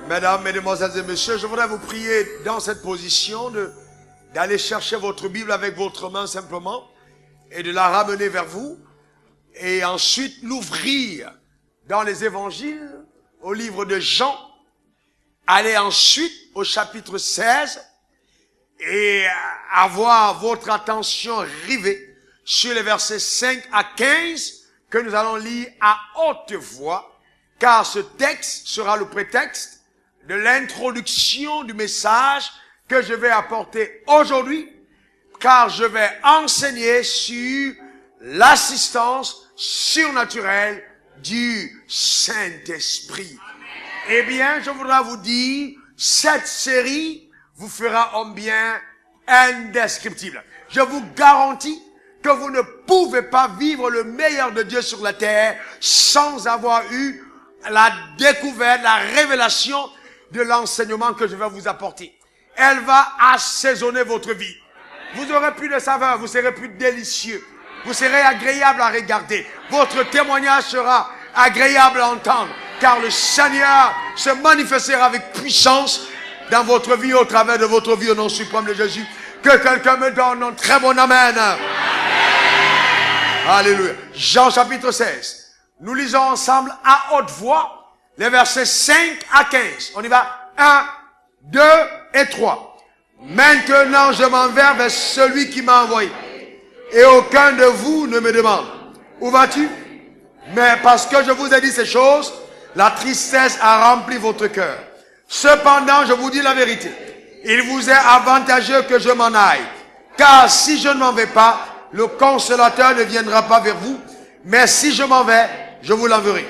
Mesdames, Mesdemoiselles et Messieurs, je voudrais vous prier dans cette position d'aller chercher votre Bible avec votre main simplement et de la ramener vers vous et ensuite l'ouvrir dans les évangiles au livre de Jean. Allez ensuite au chapitre 16 et avoir votre attention rivée sur les versets 5 à 15 que nous allons lire à haute voix, car ce texte sera le prétexte de l'introduction du message que je vais apporter aujourd'hui, car je vais enseigner sur l'assistance surnaturelle du Saint-Esprit. Eh bien, je voudrais vous dire, cette série vous fera un bien indescriptible. Je vous garantis que vous ne pouvez pas vivre le meilleur de Dieu sur la terre sans avoir eu la découverte, la révélation de l'enseignement que je vais vous apporter. Elle va assaisonner votre vie. Vous aurez plus de saveur, vous serez plus délicieux. Vous serez agréable à regarder. Votre témoignage sera agréable à entendre. Car le Seigneur se manifestera avec puissance dans votre vie, au travers de votre vie, au nom suprême de Jésus. Que quelqu'un me donne un très bon amen. Amen. Alléluia. Jean chapitre 16. Nous lisons ensemble à haute voix les versets 5 à 15. On y va. 1, 2 et 3. Maintenant, je m'en vais vers celui qui m'a envoyé. Et aucun de vous ne me demande, où vas-tu? Mais parce que je vous ai dit ces choses, la tristesse a rempli votre cœur. Cependant, je vous dis la vérité. Il vous est avantageux que je m'en aille. Car si je ne m'en vais pas, le consolateur ne viendra pas vers vous. Mais si je m'en vais, je vous l'enverrai.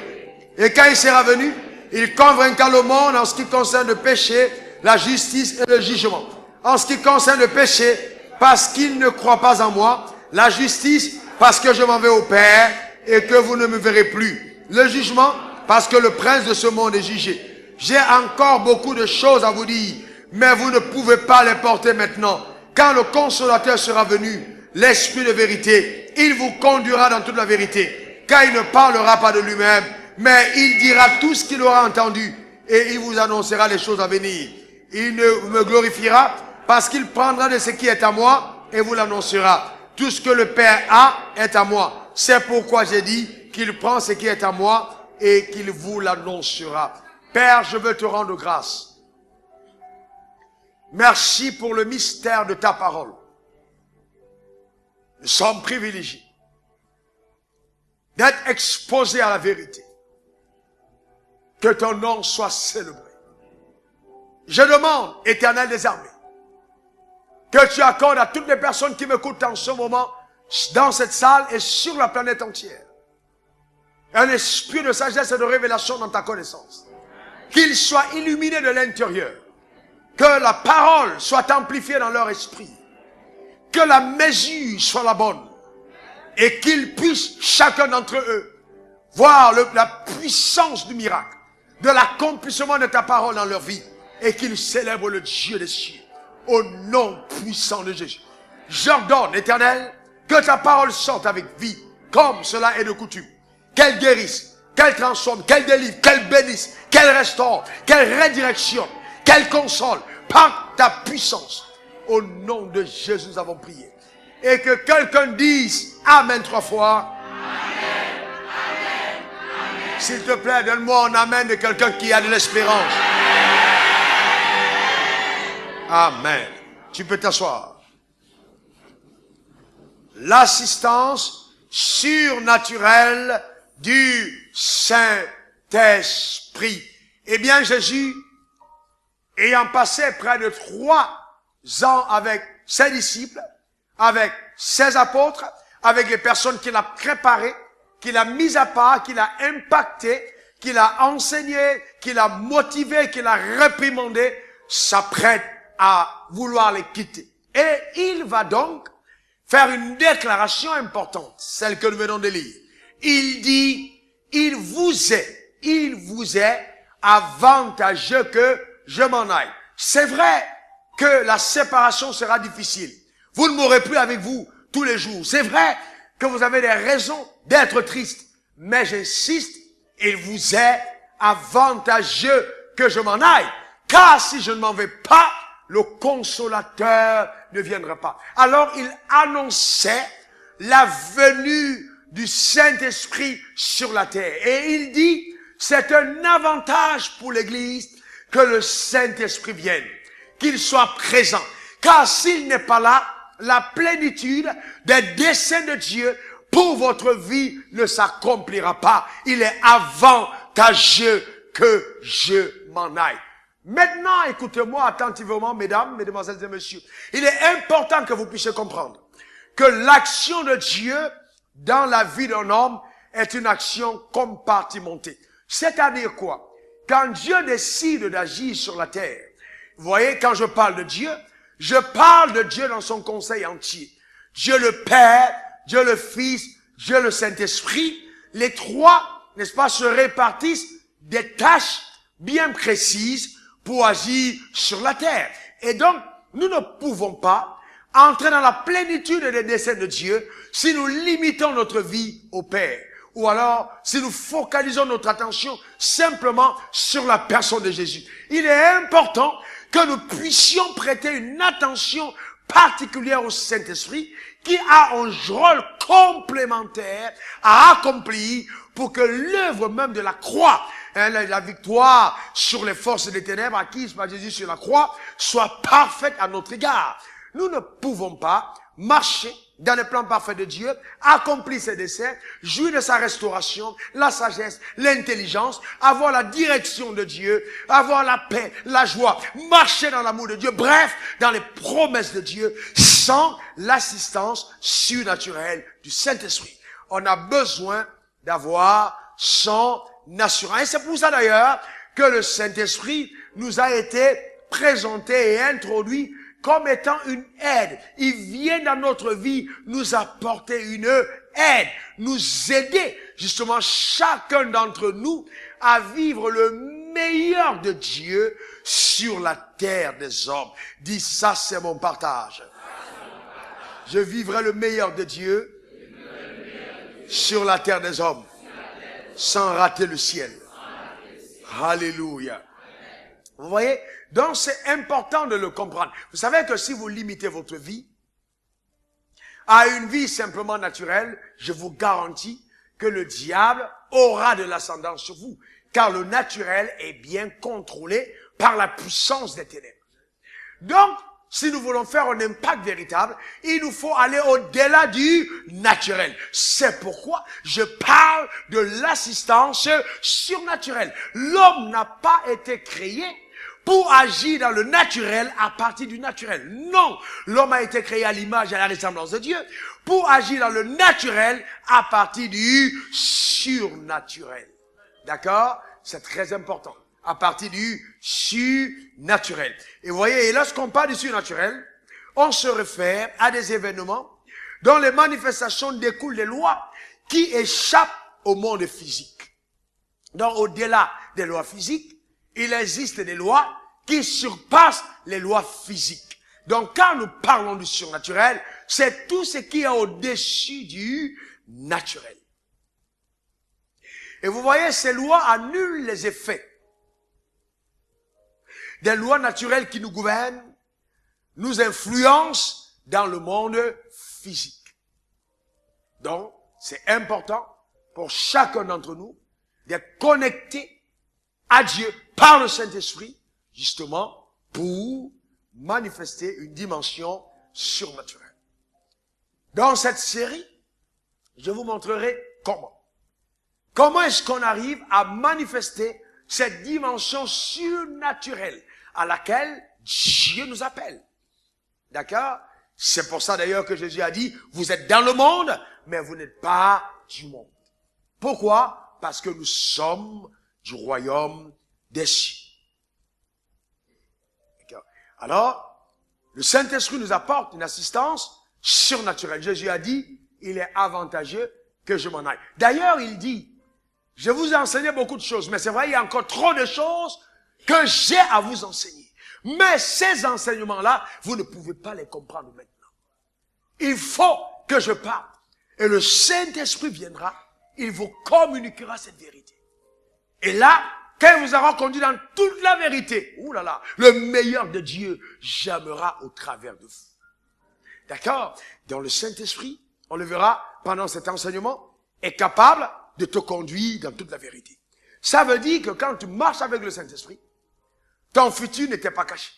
Et quand il sera venu, il convaincra le monde en ce qui concerne le péché, la justice et le jugement. En ce qui concerne le péché, parce qu'il ne croit pas en moi. La justice, parce que je m'en vais au Père et que vous ne me verrez plus. Le jugement, parce que le prince de ce monde est jugé. J'ai encore beaucoup de choses à vous dire, mais vous ne pouvez pas les porter maintenant. Quand le consolateur sera venu, l'Esprit de vérité, il vous conduira dans toute la vérité. Car il ne parlera pas de lui-même, mais il dira tout ce qu'il aura entendu et il vous annoncera les choses à venir. Il ne me glorifiera parce qu'il prendra de ce qui est à moi et vous l'annoncera. Tout ce que le Père a est à moi. C'est pourquoi j'ai dit qu'il prend ce qui est à moi et qu'il vous l'annoncera. Père, je veux te rendre grâce. Merci pour le mystère de ta parole. Nous sommes privilégiés d'être exposés à la vérité. Que ton nom soit célébré. Je demande, Éternel des armées, que tu accordes à toutes les personnes qui m'écoutent en ce moment, dans cette salle et sur la planète entière, un esprit de sagesse et de révélation dans ta connaissance. Qu'ils soient illuminés de l'intérieur. Que la parole soit amplifiée dans leur esprit. Que la mesure soit la bonne. Et qu'ils puissent, chacun d'entre eux, voir la puissance du miracle, de l'accomplissement de ta parole dans leur vie, et qu'ils célèbrent le Dieu des cieux, au nom puissant de Jésus. J'ordonne, Éternel, que ta parole sorte avec vie, comme cela est de coutume. Qu'elle guérisse, qu'elle transforme, qu'elle délivre, qu'elle bénisse, qu'elle restaure, qu'elle redirectionne, qu'elle console, par ta puissance. Au nom de Jésus, nous avons prié. Et que quelqu'un dise Amen 3 fois. Amen, amen, amen. S'il te plaît, donne-moi un amen de quelqu'un qui a de l'espérance. Amen. Tu peux t'asseoir. L'assistance surnaturelle du Saint-Esprit. Eh bien, Jésus, ayant passé près de 3 ans avec ses disciples, avec ses apôtres, avec les personnes qu'il a préparées, qu'il a mises à part, qu'il a impactées, qu'il a enseignées, qu'il a motivées, qu'il a réprimandées, s'apprête à vouloir les quitter. Et il va donc faire une déclaration importante, celle que nous venons de lire. Il dit, il vous est avantageux que je m'en aille. C'est vrai que la séparation sera difficile. Vous ne m'aurez plus avec vous tous les jours. C'est vrai que vous avez des raisons d'être triste. Mais j'insiste, il vous est avantageux que je m'en aille. Car si je ne m'en vais pas, le consolateur ne viendra pas. Alors il annonçait la venue du Saint-Esprit sur la terre. Et il dit, c'est un avantage pour l'Église que le Saint-Esprit vienne, qu'il soit présent. Car s'il n'est pas là, la plénitude des desseins de Dieu pour votre vie ne s'accomplira pas. Il est avantageux que je m'en aille. Maintenant, écoutez-moi attentivement, mesdames, mesdemoiselles et messieurs. Il est important que vous puissiez comprendre que l'action de Dieu dans la vie d'un homme est une action compartimentée. C'est-à-dire quoi? Quand Dieu décide d'agir sur la terre, vous voyez, quand je parle de Dieu, je parle de Dieu dans son conseil entier. Dieu le Père, Dieu le Fils, Dieu le Saint-Esprit. Les trois, n'est-ce pas, se répartissent des tâches bien précises pour agir sur la terre. Et donc, nous ne pouvons pas entrer dans la plénitude des desseins de Dieu si nous limitons notre vie au Père. Ou alors, si nous focalisons notre attention simplement sur la personne de Jésus. Il est important que nous puissions prêter une attention particulière au Saint-Esprit qui a un rôle complémentaire à accomplir pour que l'œuvre même de la croix, la victoire sur les forces des ténèbres acquises par Jésus sur la croix, soit parfaite à notre égard. Nous ne pouvons pas marcher dans le plan parfait de Dieu, accomplir ses desseins, jouir de sa restauration, la sagesse, l'intelligence, avoir la direction de Dieu, avoir la paix, la joie, marcher dans l'amour de Dieu, bref, dans les promesses de Dieu, sans l'assistance surnaturelle du Saint-Esprit. On a besoin d'avoir son assurance. Et c'est pour ça d'ailleurs que le Saint-Esprit nous a été présenté et introduit comme étant une aide. Il vient dans notre vie nous apporter une aide, nous aider, justement, chacun d'entre nous à vivre le meilleur de Dieu sur la terre des hommes. Dis, ça c'est mon partage. Je vivrai le meilleur de Dieu sur la terre des hommes, sans rater le ciel. Alléluia. Vous voyez? Donc c'est important de le comprendre. Vous savez que si vous limitez votre vie à une vie simplement naturelle, je vous garantis que le diable aura de l'ascendant sur vous. Car le naturel est bien contrôlé par la puissance des ténèbres. Donc, si nous voulons faire un impact véritable, il nous faut aller au-delà du naturel. C'est pourquoi je parle de l'assistance surnaturelle. L'homme n'a pas été créé pour agir dans le naturel à partir du naturel. Non, l'homme a été créé à l'image et à la ressemblance de Dieu pour agir dans le naturel à partir du surnaturel. D'accord? C'est très important. À partir du surnaturel. Et vous voyez, et lorsqu'on parle du surnaturel, on se réfère à des événements dont les manifestations découlent des lois qui échappent au monde physique. Donc, au-delà des lois physiques, il existe des lois qui surpassent les lois physiques. Donc, quand nous parlons du surnaturel, c'est tout ce qui est au-dessus du naturel. Et vous voyez, ces lois annulent les effets des lois naturelles qui nous gouvernent, nous influencent dans le monde physique. Donc, c'est important pour chacun d'entre nous d'être connecté à Dieu par le Saint-Esprit, justement, pour manifester une dimension surnaturelle. Dans cette série, je vous montrerai comment. Comment est-ce qu'on arrive à manifester cette dimension surnaturelle à laquelle Dieu nous appelle. D'accord? C'est pour ça d'ailleurs que Jésus a dit, vous êtes dans le monde, mais vous n'êtes pas du monde. Pourquoi? Parce que nous sommes du royaume des cieux. D'accord? Alors, le Saint-Esprit nous apporte une assistance surnaturelle. Jésus a dit, il est avantageux que je m'en aille. D'ailleurs, il dit, je vous ai enseigné beaucoup de choses, mais c'est vrai, il y a encore trop de choses que j'ai à vous enseigner. Mais ces enseignements-là, vous ne pouvez pas les comprendre maintenant. Il faut que je parle. Et le Saint-Esprit viendra, il vous communiquera cette vérité. Et là, quand il vous aura conduit dans toute la vérité, ouh là là, le meilleur de Dieu jammera au travers de vous. D'accord? Dans le Saint-Esprit, on le verra pendant cet enseignement, est capable de te conduire dans toute la vérité. Ça veut dire que quand tu marches avec le Saint-Esprit, ton futur n'était pas caché.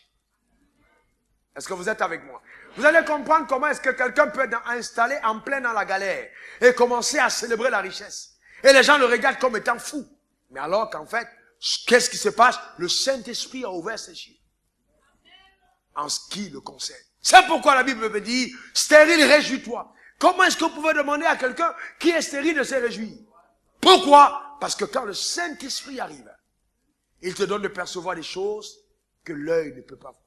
Est-ce que vous êtes avec moi? Vous allez comprendre comment est-ce que quelqu'un peut être installé en plein dans la galère et commencer à célébrer la richesse. Et les gens le regardent comme étant fou. Mais alors qu'en fait, qu'est-ce qui se passe? Le Saint-Esprit a ouvert ses yeux en ce qui le concerne. C'est pourquoi la Bible me dit, stérile, réjouis-toi. Comment est-ce que vous pouvez demander à quelqu'un qui est stérile de se réjouir? Pourquoi? Parce que quand le Saint-Esprit arrive, il te donne de percevoir des choses que l'œil ne peut pas voir.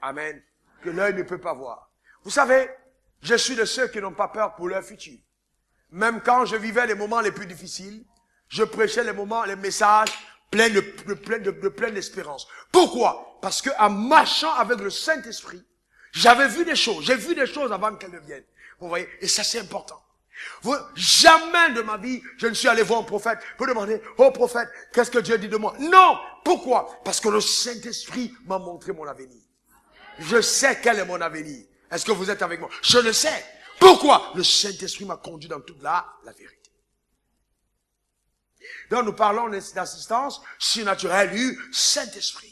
Amen. Que l'œil ne peut pas voir. Vous savez, je suis de ceux qui n'ont pas peur pour leur futur. Même quand je vivais les moments les plus difficiles, je prêchais les messages pleins pleine d'espérance. Pourquoi? Parce que en marchant avec le Saint-Esprit, j'avais vu des choses. J'ai vu des choses avant qu'elles ne viennent. Vous voyez? Et ça, c'est important. Jamais de ma vie, je ne suis allé voir un prophète pour demander, oh prophète, qu'est-ce que Dieu dit de moi? Non! Pourquoi? Parce que le Saint-Esprit m'a montré mon avenir. Je sais quel est mon avenir. Est-ce que vous êtes avec moi? Je le sais. Pourquoi? Le Saint-Esprit m'a conduit dans toute la vérité. Donc nous parlons d'assistance surnaturelle du Saint-Esprit.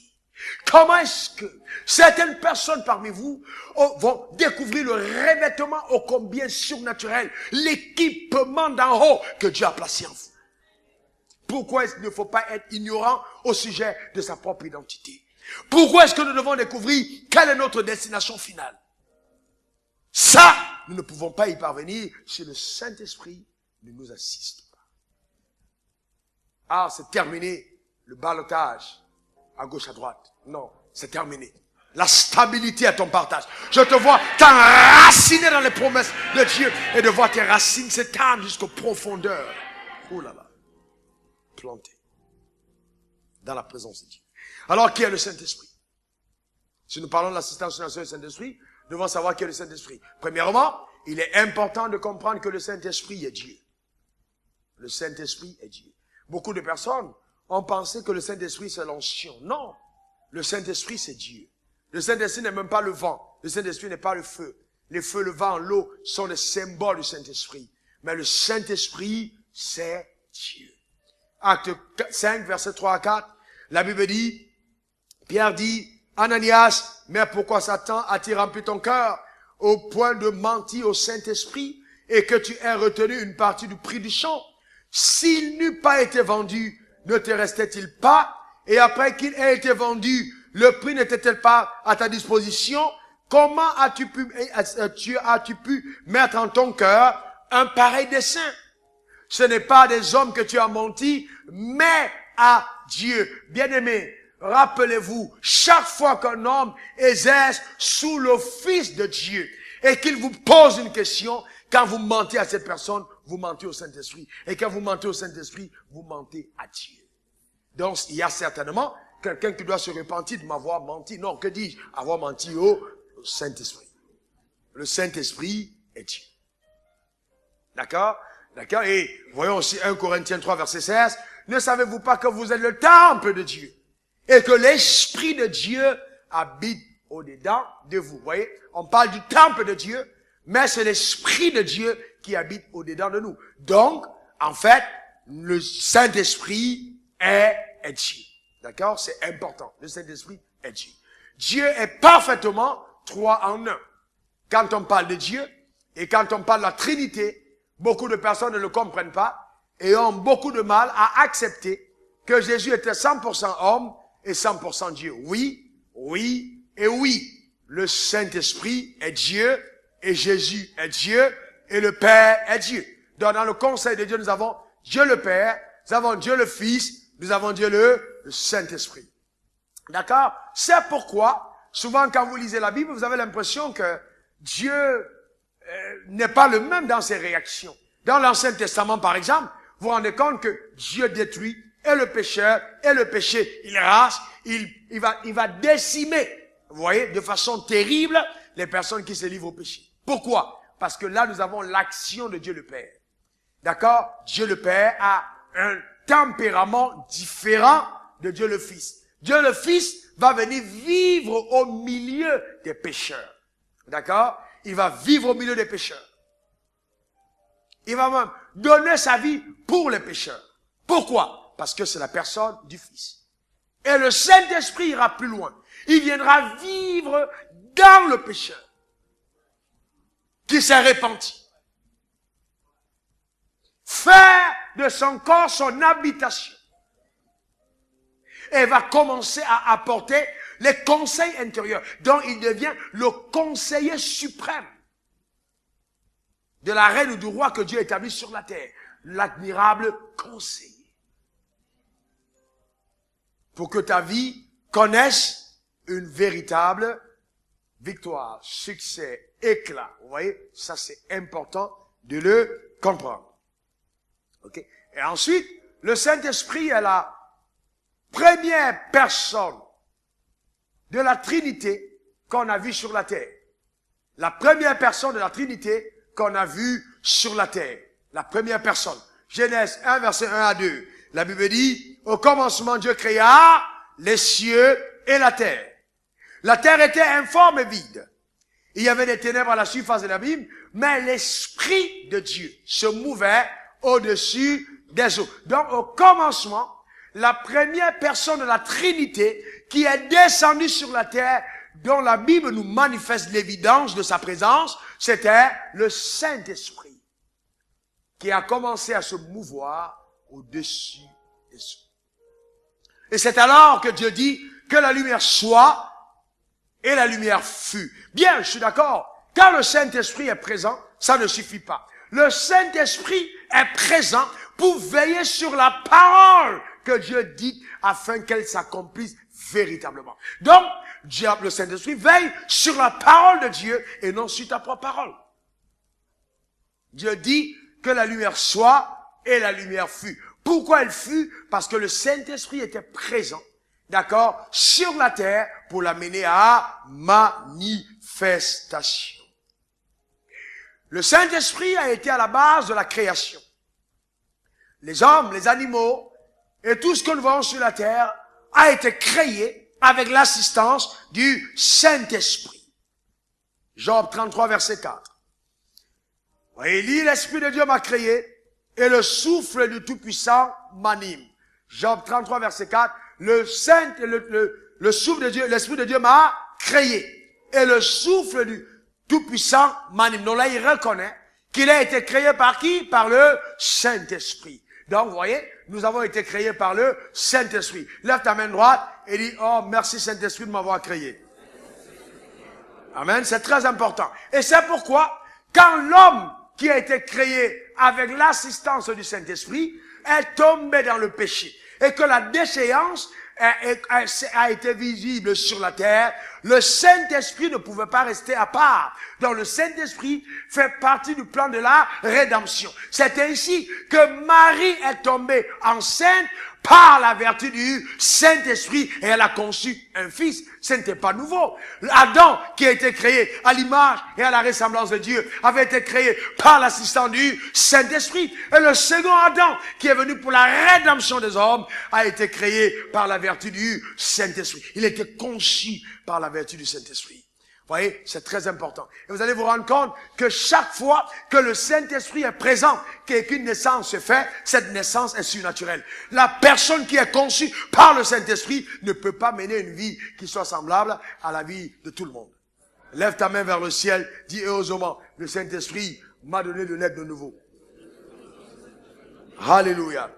Comment est-ce que certaines personnes parmi vous vont découvrir le revêtement ô combien surnaturel, l'équipement d'en haut que Dieu a placé en vous? Pourquoi est-ce qu'il ne faut pas être ignorant au sujet de sa propre identité? Pourquoi est-ce que nous devons découvrir quelle est notre destination finale? Ça, nous ne pouvons pas y parvenir si le Saint-Esprit ne nous assiste pas. Ah, c'est terminé le ballottage à gauche, à droite. Non, c'est terminé. La stabilité est ton partage. Je te vois t'enraciner dans les promesses de Dieu et de voir tes racines s'étendre jusqu'aux profondeurs. Oh là là. Planté dans la présence de Dieu. Alors, qui est le Saint-Esprit? Si nous parlons de l'assistance surnaturelle du Saint-Esprit, nous devons savoir qui est le Saint-Esprit. Premièrement, il est important de comprendre que le Saint-Esprit est Dieu. Le Saint-Esprit est Dieu. Beaucoup de personnes ont pensé que le Saint-Esprit c'est l'onction. Non. Le Saint-Esprit c'est Dieu. Le Saint-Esprit n'est même pas le vent. Le Saint-Esprit n'est pas le feu. Les feux, le vent, l'eau sont les symboles du Saint-Esprit. Mais le Saint-Esprit c'est Dieu. Acte 5, verset 3 à 4. La Bible dit, Pierre dit, Ananias, mais pourquoi Satan a-t-il rempli ton cœur au point de mentir au Saint-Esprit et que tu aies retenu une partie du prix du champ? S'il n'eût pas été vendu, ne te restait-il pas? Et après qu'il ait été vendu, le prix n'était-il pas à ta disposition? Comment as-tu pu mettre en ton cœur un pareil dessein? Ce n'est pas des hommes que tu as menti, mais à Dieu. Bien-aimés, rappelez-vous, chaque fois qu'un homme exerce sous l'office de Dieu et qu'il vous pose une question, quand vous mentez à cette personne, vous mentez au Saint-Esprit. Et quand vous mentez au Saint-Esprit, vous mentez à Dieu. Donc, il y a certainement quelqu'un qui doit se repentir de m'avoir menti. Non, que dis-je? Avoir menti au Saint-Esprit. Le Saint-Esprit est Dieu. D'accord? D'accord? Et voyons aussi 1 Corinthiens 3, verset 16. Ne savez-vous pas que vous êtes le temple de Dieu? Et que l'Esprit de Dieu habite au-dedans de vous. Vous voyez? On parle du temple de Dieu, mais c'est l'Esprit de Dieu qui habite au-dedans de nous. Donc, en fait, le Saint-Esprit est Dieu. D'accord? C'est important. Le Saint-Esprit est Dieu. Dieu est parfaitement 3 en 1. Quand on parle de Dieu et quand on parle de la Trinité, beaucoup de personnes ne le comprennent pas et ont beaucoup de mal à accepter que Jésus était 100% homme et 100% Dieu. Oui, oui et oui. Le Saint-Esprit est Dieu et Jésus est Dieu et le Père est Dieu. Donc dans le conseil de Dieu, nous avons Dieu le Père, nous avons Dieu le Fils, nous avons Dieu le Saint-Esprit. D'accord? C'est pourquoi, souvent quand vous lisez la Bible, vous avez l'impression que Dieu n'est pas le même dans ses réactions. Dans l'Ancien Testament, par exemple, vous vous rendez compte que Dieu détruit et le pécheur et le péché. Il rase, il va décimer, vous voyez, de façon terrible, les personnes qui se livrent au péché. Pourquoi? Parce que là, nous avons l'action de Dieu le Père. D'accord? Dieu le Père a un tempérament différent de Dieu le Fils. Dieu le Fils va venir vivre au milieu des pécheurs. D'accord? Il va vivre au milieu des pécheurs. Il va même donner sa vie pour les pécheurs. Pourquoi? Parce que c'est la personne du Fils. Et le Saint-Esprit ira plus loin. Il viendra vivre dans le pécheur qui s'est repenti. Faire de son corps son habitation. Et va commencer à apporter les conseils intérieurs. Donc il devient le conseiller suprême de la reine ou du roi que Dieu établit sur la terre. L'admirable conseiller. Pour que ta vie connaisse une véritable victoire, succès, éclat. Vous voyez, ça c'est important de le comprendre. Ok? Et ensuite, le Saint-Esprit est la première personne de la Trinité qu'on a vue sur la terre. La première personne de la Trinité qu'on a vue sur la terre. La première personne. Genèse 1, verset 1 à 2. La Bible dit, au commencement, Dieu créa les cieux et la terre. La terre était informe et vide. Il y avait des ténèbres à la surface de l'abîme, mais l'Esprit de Dieu se mouvait au-dessus des eaux. Donc, au commencement, la première personne de la Trinité qui est descendue sur la terre, dont la Bible nous manifeste l'évidence de sa présence, c'était le Saint-Esprit qui a commencé à se mouvoir au-dessus des eaux. Et c'est alors que Dieu dit que la lumière soit et la lumière fut. Bien, je suis d'accord. Quand le Saint-Esprit est présent, ça ne suffit pas. Le Saint-Esprit est présent pour veiller sur la parole que Dieu dit afin qu'elle s'accomplisse véritablement. Donc, le Saint-Esprit veille sur la parole de Dieu et non sur ta propre parole. Dieu dit que la lumière soit et la lumière fut. Pourquoi elle fut? Parce que le Saint-Esprit était présent, d'accord, sur la terre pour l'amener à manifestation. Le Saint-Esprit a été à la base de la création. Les hommes, les animaux et tout ce que nous voyons sur la terre a été créé avec l'assistance du Saint-Esprit. Job 33, verset 4. Il dit, l'Esprit de Dieu m'a créé et le souffle du Tout-Puissant m'anime. Job 33, verset 4. Le souffle de Dieu, l'Esprit de Dieu m'a créé et le souffle du Tout-Puissant m'anime. Donc là, il reconnaît qu'il a été créé par qui? Par le Saint-Esprit. Donc, vous voyez, nous avons été créés par le Saint-Esprit. Lève ta main droite et dis, oh, merci Saint-Esprit de m'avoir créé. Amen, c'est très important. Et c'est pourquoi, quand l'homme qui a été créé avec l'assistance du Saint-Esprit est tombé dans le péché et que la déchéance a été visible sur la terre, le Saint-Esprit ne pouvait pas rester à part. Donc le Saint-Esprit fait partie du plan de la rédemption. C'est ainsi que Marie est tombée enceinte par la vertu du Saint-Esprit et elle a conçu un fils. Ce n'était pas nouveau. Adam, qui a été créé à l'image et à la ressemblance de Dieu, avait été créé par l'assistance du Saint-Esprit. Et le second Adam, qui est venu pour la rédemption des hommes, a été créé par la vertu du Saint-Esprit. Il était conçu par la vertu du Saint-Esprit. Vous voyez, c'est très important. Et vous allez vous rendre compte que chaque fois que le Saint-Esprit est présent, qu'une naissance se fait, cette naissance est surnaturelle. La personne qui est conçue par le Saint-Esprit ne peut pas mener une vie qui soit semblable à la vie de tout le monde. Lève ta main vers le ciel, dis heureusement, le Saint-Esprit m'a donné de naître de nouveau. Alléluia.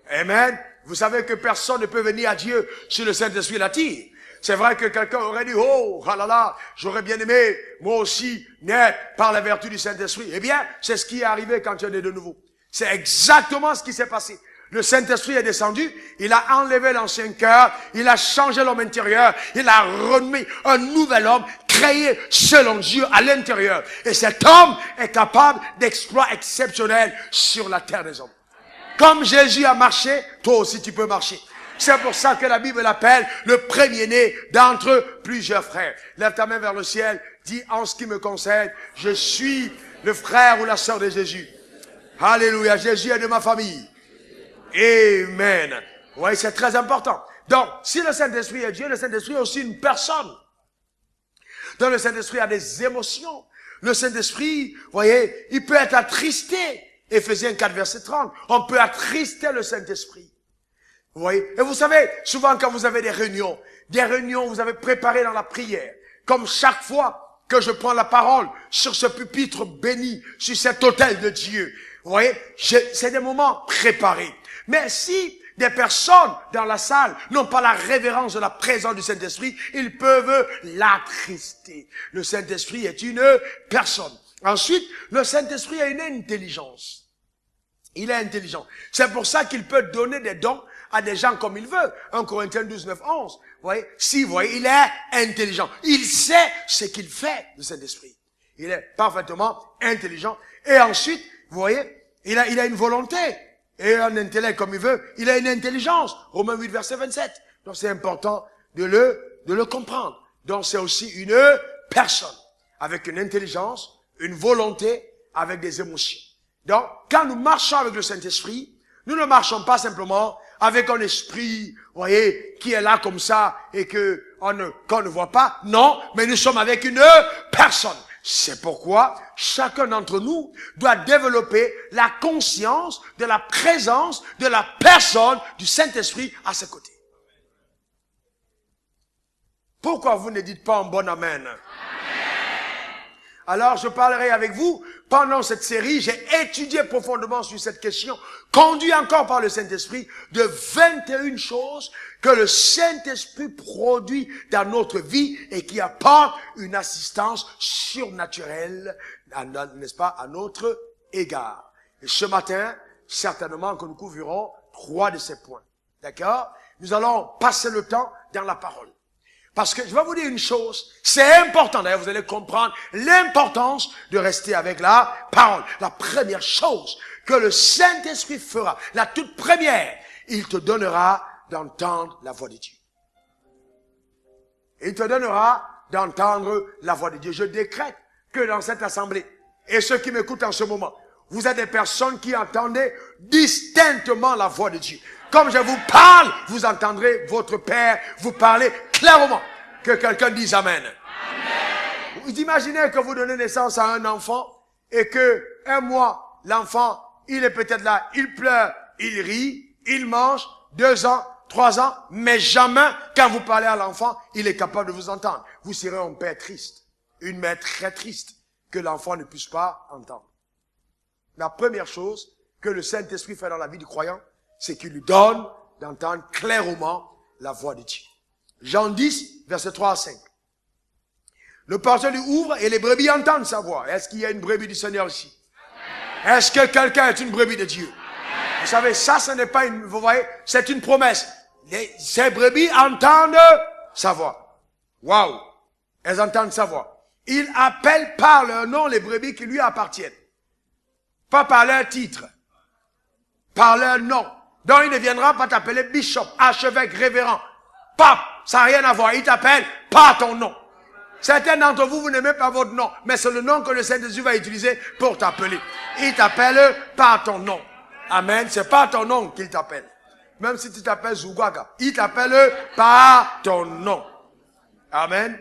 Amen. Vous savez que personne ne peut venir à Dieu si le Saint-Esprit l'attire. C'est vrai que quelqu'un aurait dit, oh, là là, j'aurais bien aimé, moi aussi, naître par la vertu du Saint-Esprit. Eh bien, c'est ce qui est arrivé quand tu es né de nouveau. C'est exactement ce qui s'est passé. Le Saint-Esprit est descendu, il a enlevé l'ancien cœur, il a changé l'homme intérieur, il a remis un nouvel homme, créé selon Dieu à l'intérieur. Et cet homme est capable d'exploits exceptionnels sur la terre des hommes. Comme Jésus a marché, toi aussi tu peux marcher. C'est pour ça que la Bible l'appelle le premier-né d'entre plusieurs frères. Lève ta main vers le ciel, dis en ce qui me concerne, je suis le frère ou la sœur de Jésus. Alléluia, Jésus est de ma famille. Amen. Oui, c'est très important. Donc, si le Saint-Esprit est Dieu, le Saint-Esprit est aussi une personne. Donc, le Saint-Esprit a des émotions. Le Saint-Esprit, vous voyez, il peut être attristé. Éphésiens 4, verset 30. On peut attrister le Saint-Esprit. Vous voyez? Et vous savez, souvent quand vous avez des réunions, vous avez préparé dans la prière, comme chaque fois que je prends la parole sur ce pupitre béni, sur cet autel de Dieu, vous voyez, c'est des moments préparés. Mais si des personnes dans la salle n'ont pas la révérence de la présence du Saint-Esprit, ils peuvent l'attrister. Le Saint-Esprit est une personne. Ensuite, le Saint-Esprit a une intelligence. Il est intelligent. C'est pour ça qu'il peut donner des dons à des gens comme il veut. 1 Corinthiens 12, 9, 11. Vous voyez? Si, vous voyez, il est intelligent. Il sait ce qu'il fait, le Saint-Esprit. Il est parfaitement intelligent. Et ensuite, vous voyez, il a une volonté. Et un intellect comme il veut. Il a une intelligence. Romains 8, verset 27. Donc c'est important de le comprendre. Donc c'est aussi une personne. Avec une intelligence, une volonté, avec des émotions. Donc, quand nous marchons avec le Saint-Esprit, nous ne marchons pas simplement avec un esprit, vous voyez, qui est là comme ça et qu'on ne voit pas. Non, mais nous sommes avec une personne. C'est pourquoi chacun d'entre nous doit développer la conscience de la présence de la personne du Saint-Esprit à ses côtés. Pourquoi vous ne dites pas un bon amen? Alors, je parlerai avec vous. Pendant cette série, j'ai étudié profondément sur cette question, conduit encore par le Saint-Esprit, de 21 choses que le Saint-Esprit produit dans notre vie et qui apportent une assistance surnaturelle, n'est-ce pas, à notre égard. Et ce matin, certainement que nous couvrirons 3 de ces points. D'accord? Nous allons passer le temps dans la parole. Parce que je vais vous dire une chose, c'est important, d'ailleurs vous allez comprendre l'importance de rester avec la parole. La première chose que le Saint-Esprit fera, la toute première, il te donnera d'entendre la voix de Dieu. Il te donnera d'entendre la voix de Dieu. Je décrète que dans cette assemblée, et ceux qui m'écoutent en ce moment, vous êtes des personnes qui entendez distinctement la voix de Dieu. Comme je vous parle, vous entendrez votre Père vous parler clairement. Que quelqu'un dise Amen. Amen. Vous imaginez que vous donnez naissance à un enfant et que un mois, l'enfant, il est peut-être là, il pleure, il rit, il mange, 2 ans, 3 ans, mais jamais, quand vous parlez à l'enfant, il est capable de vous entendre. Vous serez un père triste, une mère très triste, que l'enfant ne puisse pas entendre. La première chose que le Saint-Esprit fait dans la vie du croyant, c'est qu'il lui donne d'entendre clairement la voix de Dieu. Jean 10, verset 3 à 5. Le porteur lui ouvre et les brebis entendent sa voix. Est-ce qu'il y a une brebis du Seigneur ici? Est-ce que quelqu'un est une brebis de Dieu? Vous savez, ça, ce n'est pas une, vous voyez, c'est une promesse. Ces brebis entendent sa voix. Waouh! Elles entendent sa voix. Il appelle par leur nom les brebis qui lui appartiennent. Pas par leur titre. Par leur nom. Donc il ne viendra pas t'appeler bishop, archevêque, révérend, pape. Ça n'a rien à voir. Il t'appelle par ton nom. Certains d'entre vous, vous n'aimez pas votre nom. Mais c'est le nom que le Saint-Esprit va utiliser pour t'appeler. Il t'appelle par ton nom. Amen. C'est par ton nom qu'il t'appelle. Même si tu t'appelles Zougwaga. Il t'appelle par ton nom. Amen.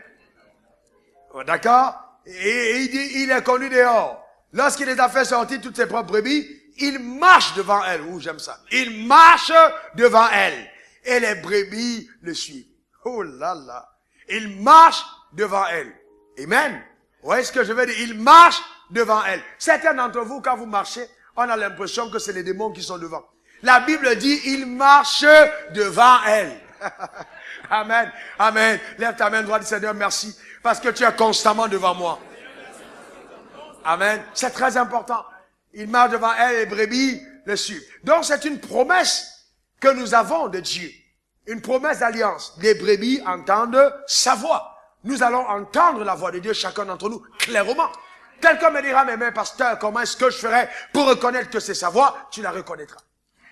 D'accord? Et il dit, il est connu dehors. Lorsqu'il les a fait sortir toutes ses propres brebis, il marche devant elle. Ouh, j'aime ça. Il marche devant elle. Et les brebis le suivent. Oh là là. Il marche devant elle. Amen. Vous voyez ce que je veux dire? Il marche devant elle. Certains d'entre vous, quand vous marchez, on a l'impression que c'est les démons qui sont devant. La Bible dit, il marche devant elle. Amen. Amen. Lève ta main droite, Seigneur, merci. Parce que tu es constamment devant moi. Amen. C'est très important. Il marche devant elle et les brebis le suivent. Donc c'est une promesse que nous avons de Dieu. Une promesse d'alliance. Les brebis entendent sa voix. Nous allons entendre la voix de Dieu, chacun d'entre nous, clairement. Quelqu'un me dira, mais pasteur, comment est-ce que je ferai pour reconnaître que c'est sa voix? Tu la reconnaîtras.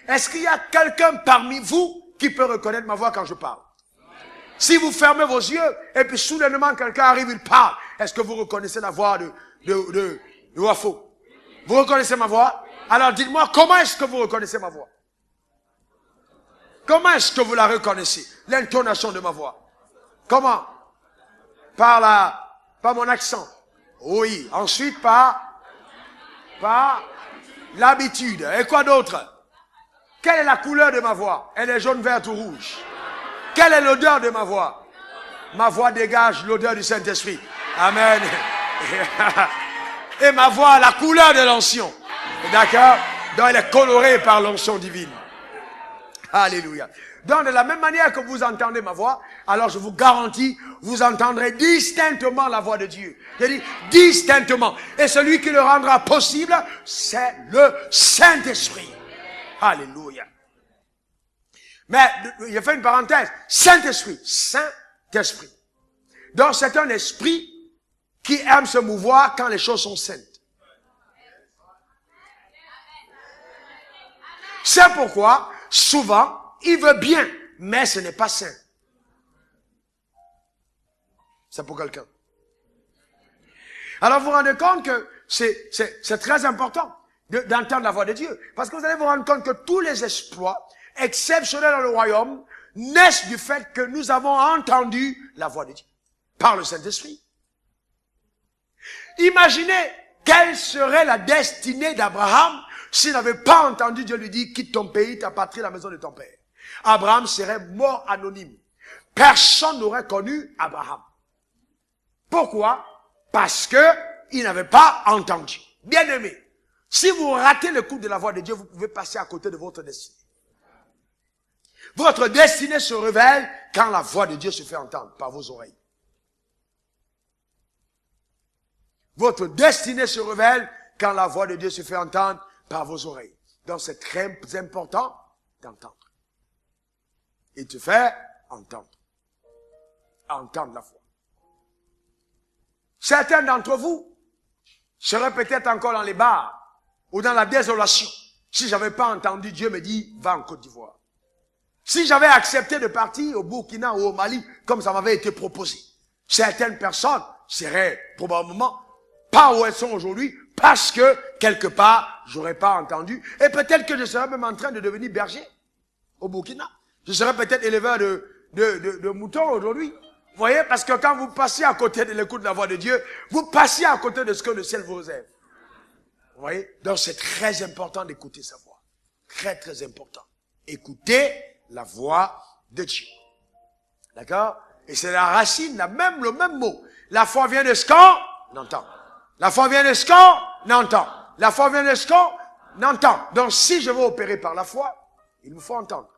Est-ce qu'il y a quelqu'un parmi vous qui peut reconnaître ma voix quand je parle? Si vous fermez vos yeux, et puis soudainement quelqu'un arrive, il parle. Est-ce que vous reconnaissez la voix de Wafo? Vous reconnaissez ma voix? Alors dites-moi, comment est-ce que vous reconnaissez ma voix? Comment est-ce que vous la reconnaissez? L'intonation de ma voix. Comment? Par mon accent. Oui. Ensuite, par l'habitude. Et quoi d'autre? Quelle est la couleur de ma voix? Elle est jaune, verte ou rouge? Quelle est l'odeur de ma voix? Ma voix dégage l'odeur du Saint-Esprit. Amen. Et ma voix a la couleur de l'onction. D'accord? Donc elle est colorée par l'onction divine. Alléluia. Donc de la même manière que vous entendez ma voix, alors je vous garantis, vous entendrez distinctement la voix de Dieu. Je dis distinctement. Et celui qui le rendra possible, c'est le Saint-Esprit. Alléluia. Mais il a fait une parenthèse. Saint-Esprit. Saint-Esprit. Donc c'est un esprit qui aime se mouvoir quand les choses sont saintes. C'est pourquoi, souvent, il veut bien, mais ce n'est pas saint. C'est pour quelqu'un. Alors vous vous rendez compte que c'est très important d'entendre la voix de Dieu. Parce que vous allez vous rendre compte que tous les exploits exceptionnels dans le royaume naissent du fait que nous avons entendu la voix de Dieu. Par le Saint-Esprit. Imaginez quelle serait la destinée d'Abraham s'il n'avait pas entendu Dieu lui dire, quitte ton pays, ta patrie, la maison de ton père. Abraham serait mort anonyme. Personne n'aurait connu Abraham. Pourquoi? Parce que il n'avait pas entendu. Bien-aimé, si vous ratez le coup de la voix de Dieu, vous pouvez passer à côté de votre destinée. Votre destinée se révèle quand la voix de Dieu se fait entendre par vos oreilles. Votre destinée se révèle quand la voix de Dieu se fait entendre par vos oreilles. Donc c'est très important d'entendre. Il te fait entendre. Entendre la voix. Certains d'entre vous seraient peut-être encore dans les bars ou dans la désolation si j'avais pas entendu Dieu me dire va en Côte d'Ivoire. Si j'avais accepté de partir au Burkina ou au Mali comme ça m'avait été proposé. Certaines personnes seraient probablement pas où elles sont aujourd'hui, parce que, quelque part, j'aurais pas entendu. Et peut-être que je serais même en train de devenir berger au Burkina. Je serais peut-être éleveur de moutons aujourd'hui. Vous voyez, parce que quand vous passez à côté de l'écoute de la voix de Dieu, vous passez à côté de ce que le ciel vous réserve. Vous voyez? Donc c'est très important d'écouter sa voix. Très, très important. Écoutez la voix de Dieu. D'accord? Et c'est la racine, le même mot. La foi vient de ce qu'on entend. La foi vient de ce qu'on entend. La foi vient de ce qu'on entend. Donc si je veux opérer par la foi, il me faut entendre.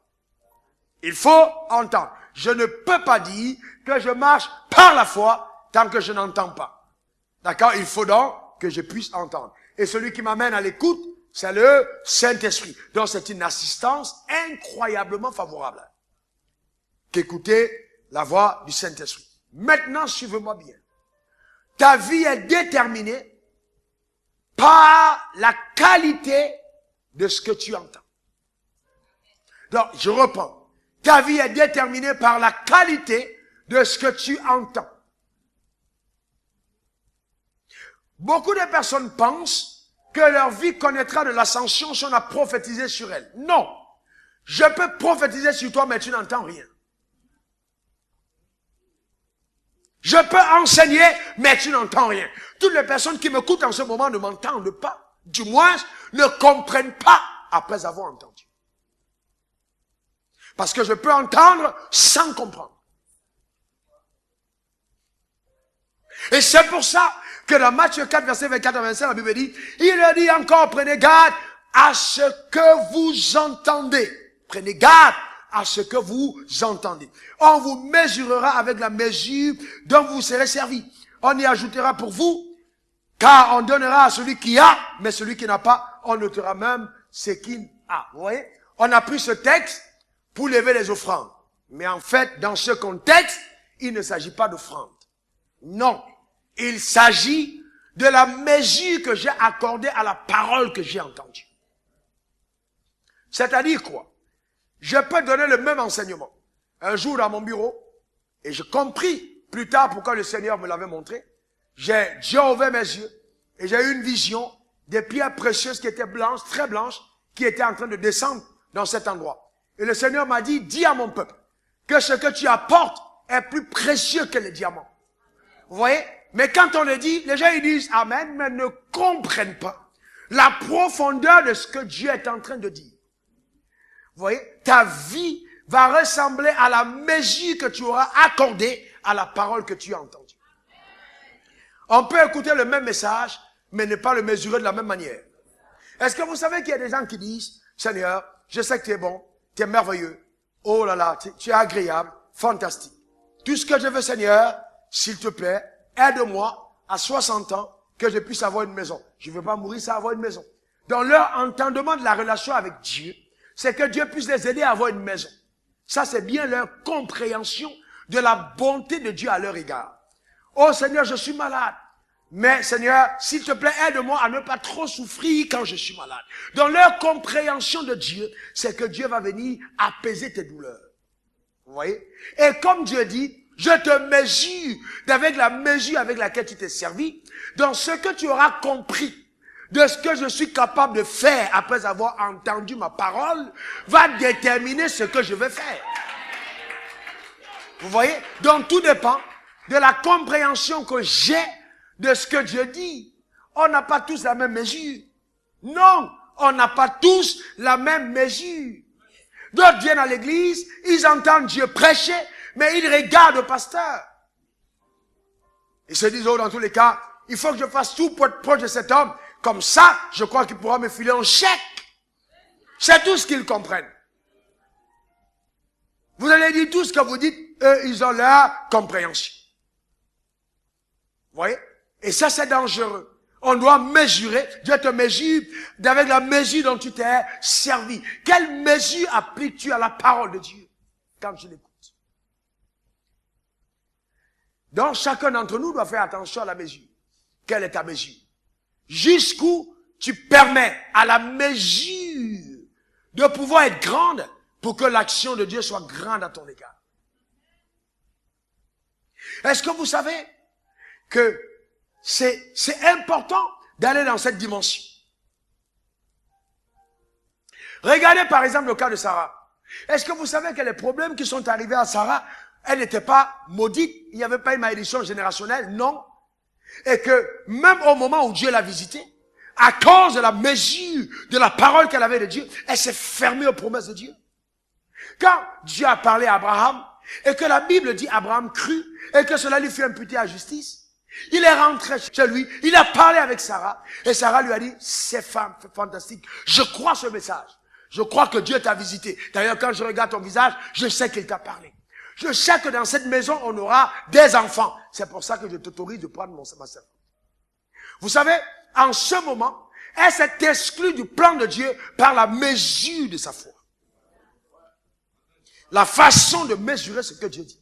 Il faut entendre. Je ne peux pas dire que je marche par la foi tant que je n'entends pas. D'accord? Il faut donc que je puisse entendre. Et celui qui m'amène à l'écoute, c'est le Saint-Esprit. Donc c'est une assistance incroyablement favorable. Qu'écouter la voix du Saint-Esprit. Maintenant, suivez-moi bien. Ta vie est déterminée par la qualité de ce que tu entends. Donc, je reprends. Ta vie est déterminée par la qualité de ce que tu entends. Beaucoup de personnes pensent que leur vie connaîtra de l'ascension si on a prophétisé sur elle. Non. Je peux prophétiser sur toi, mais tu n'entends rien. Je peux enseigner, mais tu n'entends rien. Toutes les personnes qui m'écoutent en ce moment ne m'entendent pas. Du moins, ne comprennent pas après avoir entendu. Parce que je peux entendre sans comprendre. Et c'est pour ça que dans Matthieu 4, verset 24 à 25, la Bible dit, il dit encore, prenez garde à ce que vous entendez. Prenez garde à ce que vous entendez. On vous mesurera avec la mesure dont vous serez servi. On y ajoutera pour vous, car on donnera à celui qui a, mais celui qui n'a pas, on notera même ce qu'il a. Vous voyez? On a pris ce texte pour lever les offrandes. Mais en fait, dans ce contexte, il ne s'agit pas d'offrande. Non. Il s'agit de la mesure que j'ai accordée à la parole que j'ai entendue. C'est-à-dire quoi? Je peux donner le même enseignement. Un jour dans mon bureau, et j'ai compris plus tard pourquoi le Seigneur me l'avait montré, Dieu a ouvert mes yeux, et j'ai eu une vision des pierres précieuses qui étaient blanches, très blanches, qui étaient en train de descendre dans cet endroit. Et le Seigneur m'a dit, dis à mon peuple que ce que tu apportes est plus précieux que les diamants. Vous voyez? Mais quand on le dit, les gens ils disent Amen, mais ne comprennent pas la profondeur de ce que Dieu est en train de dire. Vous voyez? Ta vie va ressembler à la mesure que tu auras accordée à la parole que tu as entendue. On peut écouter le même message, mais ne pas le mesurer de la même manière. Est-ce que vous savez qu'il y a des gens qui disent, Seigneur, je sais que tu es bon, tu es merveilleux, oh là là, tu es agréable, fantastique. Tout ce que je veux, Seigneur, s'il te plaît, aide-moi à 60 ans que je puisse avoir une maison. Je ne veux pas mourir sans avoir une maison. Dans leur entendement de la relation avec Dieu, c'est que Dieu puisse les aider à avoir une maison. Ça, c'est bien leur compréhension de la bonté de Dieu à leur égard. Oh Seigneur, je suis malade. Mais Seigneur, s'il te plaît, aide-moi à ne pas trop souffrir quand je suis malade. Dans leur compréhension de Dieu, c'est que Dieu va venir apaiser tes douleurs. Vous voyez? Et comme Dieu dit, je te mesure avec la mesure avec laquelle tu t'es servi, dans ce que tu auras compris de ce que je suis capable de faire après avoir entendu ma parole, va déterminer ce que je vais faire. Vous voyez? Donc tout dépend de la compréhension que j'ai de ce que Dieu dit. On n'a pas tous la même mesure. Non, on n'a pas tous la même mesure. D'autres viennent à l'église, ils entendent Dieu prêcher, mais ils regardent le pasteur. Ils se disent, oh, dans tous les cas, il faut que je fasse tout pour être proche de cet homme. Comme ça, je crois qu'il pourra me filer un chèque. C'est tout ce qu'ils comprennent. Vous allez dire tout ce que vous dites, eux, ils ont leur compréhension. Vous voyez? Et ça, c'est dangereux. On doit mesurer. Dieu te mesure avec la mesure dont tu t'es servi. Quelle mesure appliques-tu à la parole de Dieu quand tu l'écoutes? Donc, chacun d'entre nous doit faire attention à la mesure. Quelle est ta mesure? Jusqu'où tu permets à la mesure de pouvoir être grande pour que l'action de Dieu soit grande à ton égard. Est-ce que vous savez que c'est important d'aller dans cette dimension? Regardez par exemple le cas de Sarah. Est-ce que vous savez que les problèmes qui sont arrivés à Sarah, elle n'était pas maudite, il n'y avait pas une malédiction générationnelle, non. Et que même au moment où Dieu l'a visitée, à cause de la mesure de la parole qu'elle avait de Dieu, elle s'est fermée aux promesses de Dieu. Quand Dieu a parlé à Abraham, et que la Bible dit Abraham crut, et que cela lui fut imputé à justice, il est rentré chez lui, il a parlé avec Sarah, et Sarah lui a dit, c'est fantastique, je crois ce message, je crois que Dieu t'a visité. D'ailleurs, quand je regarde ton visage, je sais qu'il t'a parlé. Je sais que dans cette maison, on aura des enfants. C'est pour ça que je t'autorise de prendre ma servante. Vous savez, en ce moment, elle s'est exclue du plan de Dieu par la mesure de sa foi. La façon de mesurer ce que Dieu dit.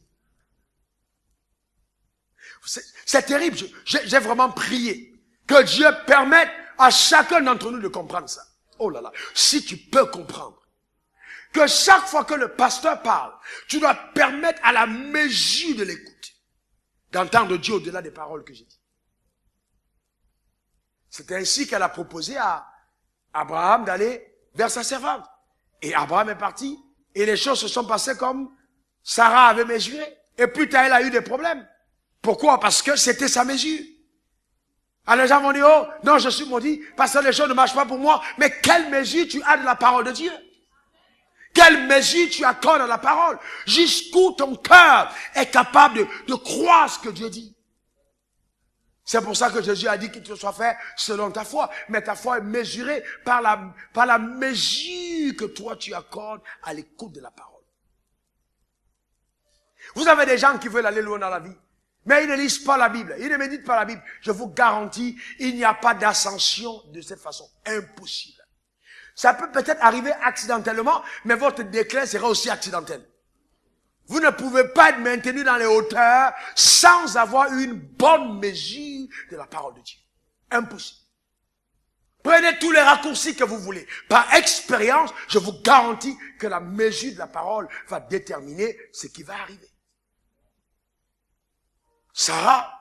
C'est terrible. J'ai vraiment prié que Dieu permette à chacun d'entre nous de comprendre ça. Oh là là, si tu peux comprendre que chaque fois que le pasteur parle, tu dois permettre à la mesure de l'écoute d'entendre Dieu au-delà des paroles que j'ai dites. C'est ainsi qu'elle a proposé à Abraham d'aller vers sa servante. Et Abraham est parti, et les choses se sont passées comme Sarah avait mesuré. Et plus tard, elle a eu des problèmes. Pourquoi? Parce que c'était sa mesure. Alors les gens vont dire, oh, non, je suis maudit, parce que les choses ne marchent pas pour moi. Mais quelle mesure tu as de la parole de Dieu? Quelle mesure tu accordes à la parole? Jusqu'où ton cœur est capable de croire ce que Dieu dit. C'est pour ça que Jésus a dit qu'il te soit fait selon ta foi. Mais ta foi est mesurée par la mesure que toi tu accordes à l'écoute de la parole. Vous avez des gens qui veulent aller loin dans la vie, mais ils ne lisent pas la Bible, ils ne méditent pas la Bible. Je vous garantis, il n'y a pas d'ascension de cette façon. Impossible. Ça peut peut-être arriver accidentellement, mais votre déclin sera aussi accidentel. Vous ne pouvez pas être maintenu dans les hauteurs sans avoir une bonne mesure de la parole de Dieu. Impossible. Prenez tous les raccourcis que vous voulez. Par expérience, je vous garantis que la mesure de la parole va déterminer ce qui va arriver. Sarah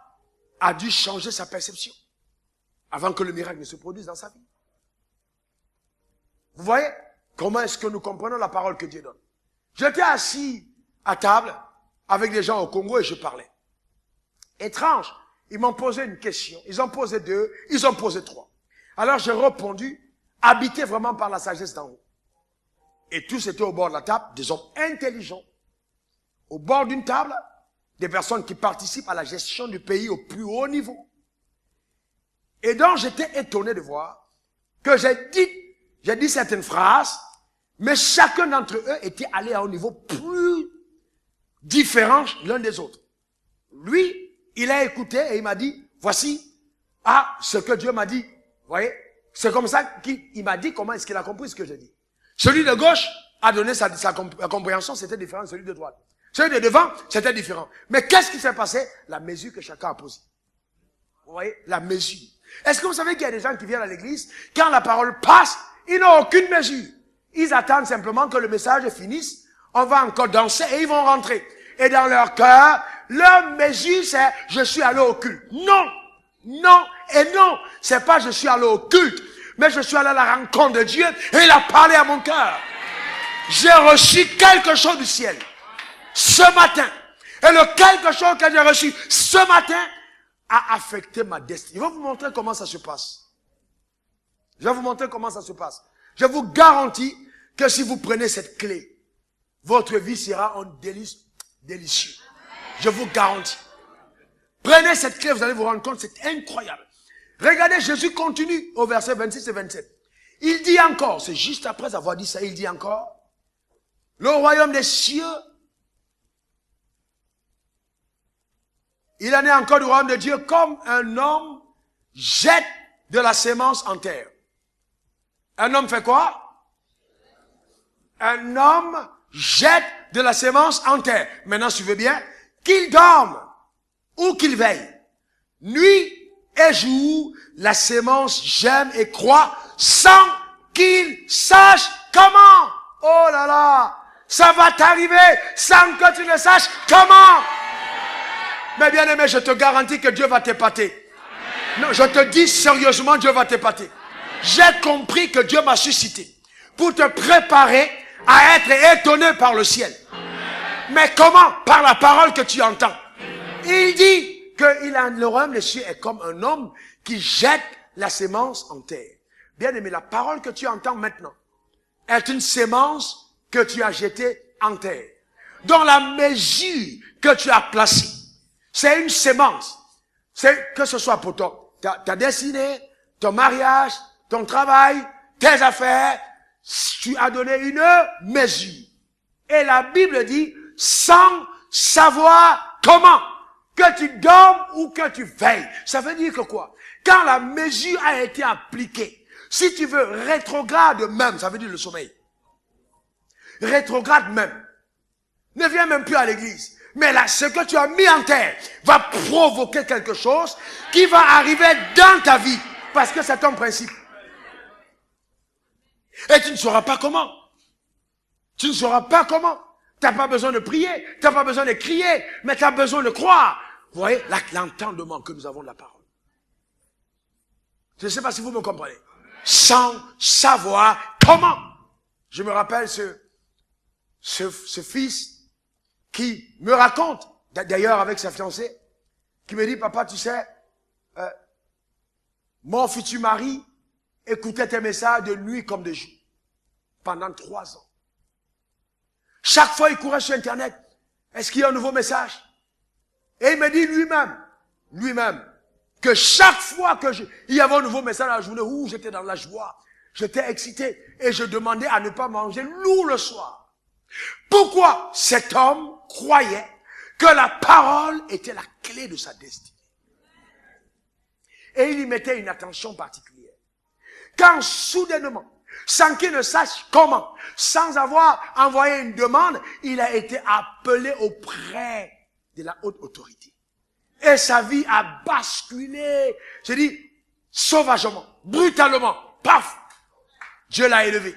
a dû changer sa perception avant que le miracle ne se produise dans sa vie. Vous voyez comment est-ce que nous comprenons la parole que Dieu donne? J'étais assis à table avec des gens au Congo et je parlais. Étrange, ils m'ont posé une question. Ils ont posé 2, ils ont posé 3. Alors j'ai répondu, habité vraiment par la sagesse d'en haut. Et tous étaient au bord de la table, des hommes intelligents. Au bord d'une table, des personnes qui participent à la gestion du pays au plus haut niveau. Et donc j'étais étonné de voir que j'ai dit certaines phrases, mais chacun d'entre eux était allé à un niveau plus différent l'un des autres. Lui, il a écouté et il m'a dit, voici, ce que Dieu m'a dit. Vous voyez? C'est comme ça qu'il m'a dit comment est-ce qu'il a compris ce que j'ai dit. Celui de gauche a donné sa compréhension, c'était différent de celui de droite. Celui de devant, c'était différent. Mais qu'est-ce qui s'est passé? La mesure que chacun a posée. Vous voyez? La mesure. Est-ce que vous savez qu'il y a des gens qui viennent à l'église, quand la parole passe, ils n'ont aucune mesure. Ils attendent simplement que le message finisse, on va encore danser et ils vont rentrer. Et dans leur cœur, leur mesure c'est « je suis allé au culte ». Non, non et non. C'est pas « je suis allé au culte », mais je suis allé à la rencontre de Dieu et il a parlé à mon cœur. J'ai reçu quelque chose du ciel ce matin. Et le quelque chose que j'ai reçu ce matin a affecté ma destinée. Je vais vous montrer comment ça se passe. Je vais vous montrer comment ça se passe. Je vous garantis que si vous prenez cette clé, votre vie sera un délice délicieux. Je vous garantis. Prenez cette clé, vous allez vous rendre compte, c'est incroyable. Regardez, Jésus continue au verset 26 et 27. Il dit encore, c'est juste après avoir dit ça, il dit encore, le royaume des cieux, il en est encore du royaume de Dieu comme un homme jette de la sémence en terre. Un homme fait quoi? Un homme jette de la sémence en terre. Maintenant, si tu veux bien, qu'il dorme ou qu'il veille, nuit et jour, la sémence germe et croît sans qu'il sache comment. Oh là là, ça va t'arriver sans que tu ne saches comment. Mais bien aimé, je te garantis que Dieu va t'épater. Non, je te dis sérieusement, Dieu va t'épater. J'ai compris que Dieu m'a suscité pour te préparer à être étonné par le ciel. Mais comment? Par la parole que tu entends. Il dit que le royaume des cieux est comme un homme qui jette la sémence en terre. Bien aimé, la parole que tu entends maintenant est une sémence que tu as jetée en terre. Dans la mesure que tu as placée, c'est une sémence. C'est que ce soit pour ta destinée, ton mariage, ton travail, tes affaires, tu as donné une mesure. Et la Bible dit, sans savoir comment, que tu dormes ou que tu veilles. Ça veut dire que quoi? Quand la mesure a été appliquée, si tu veux rétrograde même, ça veut dire le sommeil. Rétrograde même. Ne viens même plus à l'église. Mais là, ce que tu as mis en terre va provoquer quelque chose qui va arriver dans ta vie. Parce que c'est ton principe. Et tu ne sauras pas comment. Tu ne sauras pas comment. Tu n'as pas besoin de prier. Tu n'as pas besoin de crier. Mais tu as besoin de croire. Vous voyez, l'entendement que nous avons de la parole. Je ne sais pas si vous me comprenez. Sans savoir comment. Je me rappelle ce fils qui me raconte, d'ailleurs avec sa fiancée, qui me dit, papa, tu sais, mon futur mari écoutait tes messages de nuit comme de jour, pendant 3 ans. Chaque fois, il courait sur Internet. Est-ce qu'il y a un nouveau message? Et il me dit lui-même, que chaque fois il y avait un nouveau message dans la journée, où j'étais dans la joie, j'étais excité, et je demandais à ne pas manger lourd le soir. Pourquoi cet homme croyait que la parole était la clé de sa destinée? Et il y mettait une attention particulière. Quand soudainement, sans qu'il ne sache comment, sans avoir envoyé une demande, il a été appelé auprès de la haute autorité. Et sa vie a basculé, je dis, sauvagement, brutalement, paf, Dieu l'a élevé.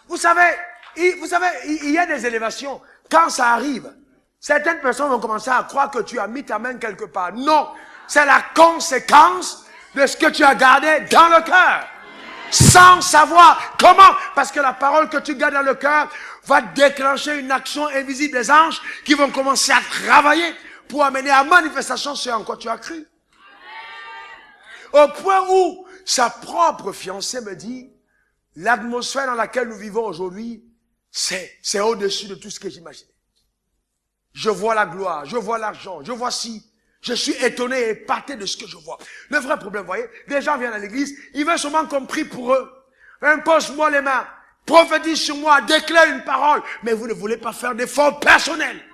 Vous savez, il y a des élévations. Quand ça arrive, certaines personnes vont commencer à croire que tu as mis ta main quelque part. Non, c'est la conséquence de ce que tu as gardé dans le cœur. Sans savoir comment. Parce que la parole que tu gardes dans le cœur va déclencher une action invisible des anges qui vont commencer à travailler pour amener à manifestation ce en quoi tu as cru. Au point où sa propre fiancée me dit, l'atmosphère dans laquelle nous vivons aujourd'hui, c'est au-dessus de tout ce que j'imaginais. Je vois la gloire, je vois l'argent, je vois si. Je suis étonné et épaté de ce que je vois. Le vrai problème, vous voyez, des gens viennent à l'église, ils veulent seulement qu'on prie pour eux. Impose-moi les mains, prophétise sur moi, déclare une parole, mais vous ne voulez pas faire d'efforts personnels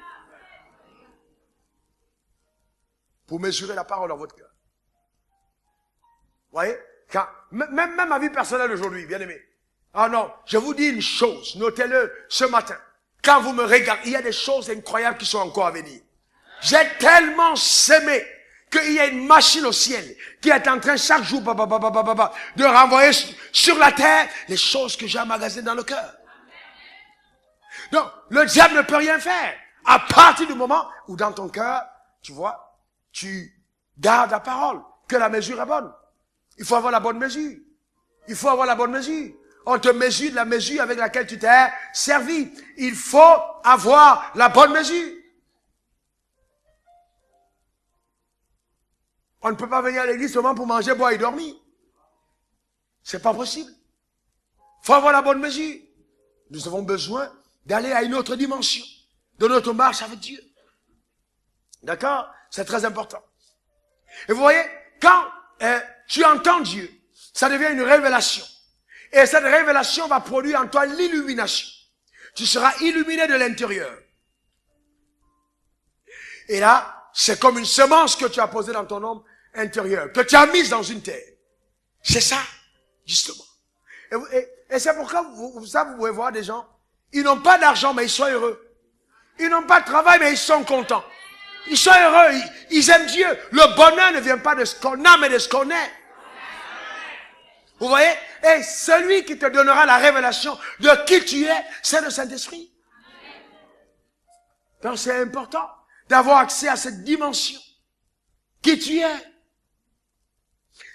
pour mesurer la parole dans votre cœur. Vous voyez, même ma vie personnelle aujourd'hui, bien aimé. Ah non, je vous dis une chose, notez-le ce matin. Quand vous me regardez, il y a des choses incroyables qui sont encore à venir. J'ai tellement semé qu'il y a une machine au ciel qui est en train chaque jour de renvoyer sur la terre les choses que j'ai emmagasinées dans le cœur. Donc, le diable ne peut rien faire à partir du moment où dans ton cœur, tu vois, tu gardes la parole, que la mesure est bonne. Il faut avoir la bonne mesure. Il faut avoir la bonne mesure. On te mesure de la mesure avec laquelle tu t'es servi. Il faut avoir la bonne mesure. On ne peut pas venir à l'église seulement pour manger, boire et dormir. C'est pas possible. Il faut avoir la bonne mesure. Nous avons besoin d'aller à une autre dimension de notre marche avec Dieu. D'accord? C'est très important. Et vous voyez, quand tu entends Dieu, ça devient une révélation. Et cette révélation va produire en toi l'illumination. Tu seras illuminé de l'intérieur. Et là, c'est comme une semence que tu as posée dans ton homme intérieur, que tu as mise dans une terre. C'est ça, justement. Et c'est pourquoi vous pouvez voir des gens, ils n'ont pas d'argent, mais ils sont heureux. Ils n'ont pas de travail, mais ils sont contents. Ils sont heureux, ils aiment Dieu. Le bonheur ne vient pas de ce qu'on a, mais de ce qu'on est. Vous voyez? Et celui qui te donnera la révélation de qui tu es, c'est le Saint-Esprit. Donc c'est important d'avoir accès à cette dimension. Qui tu es.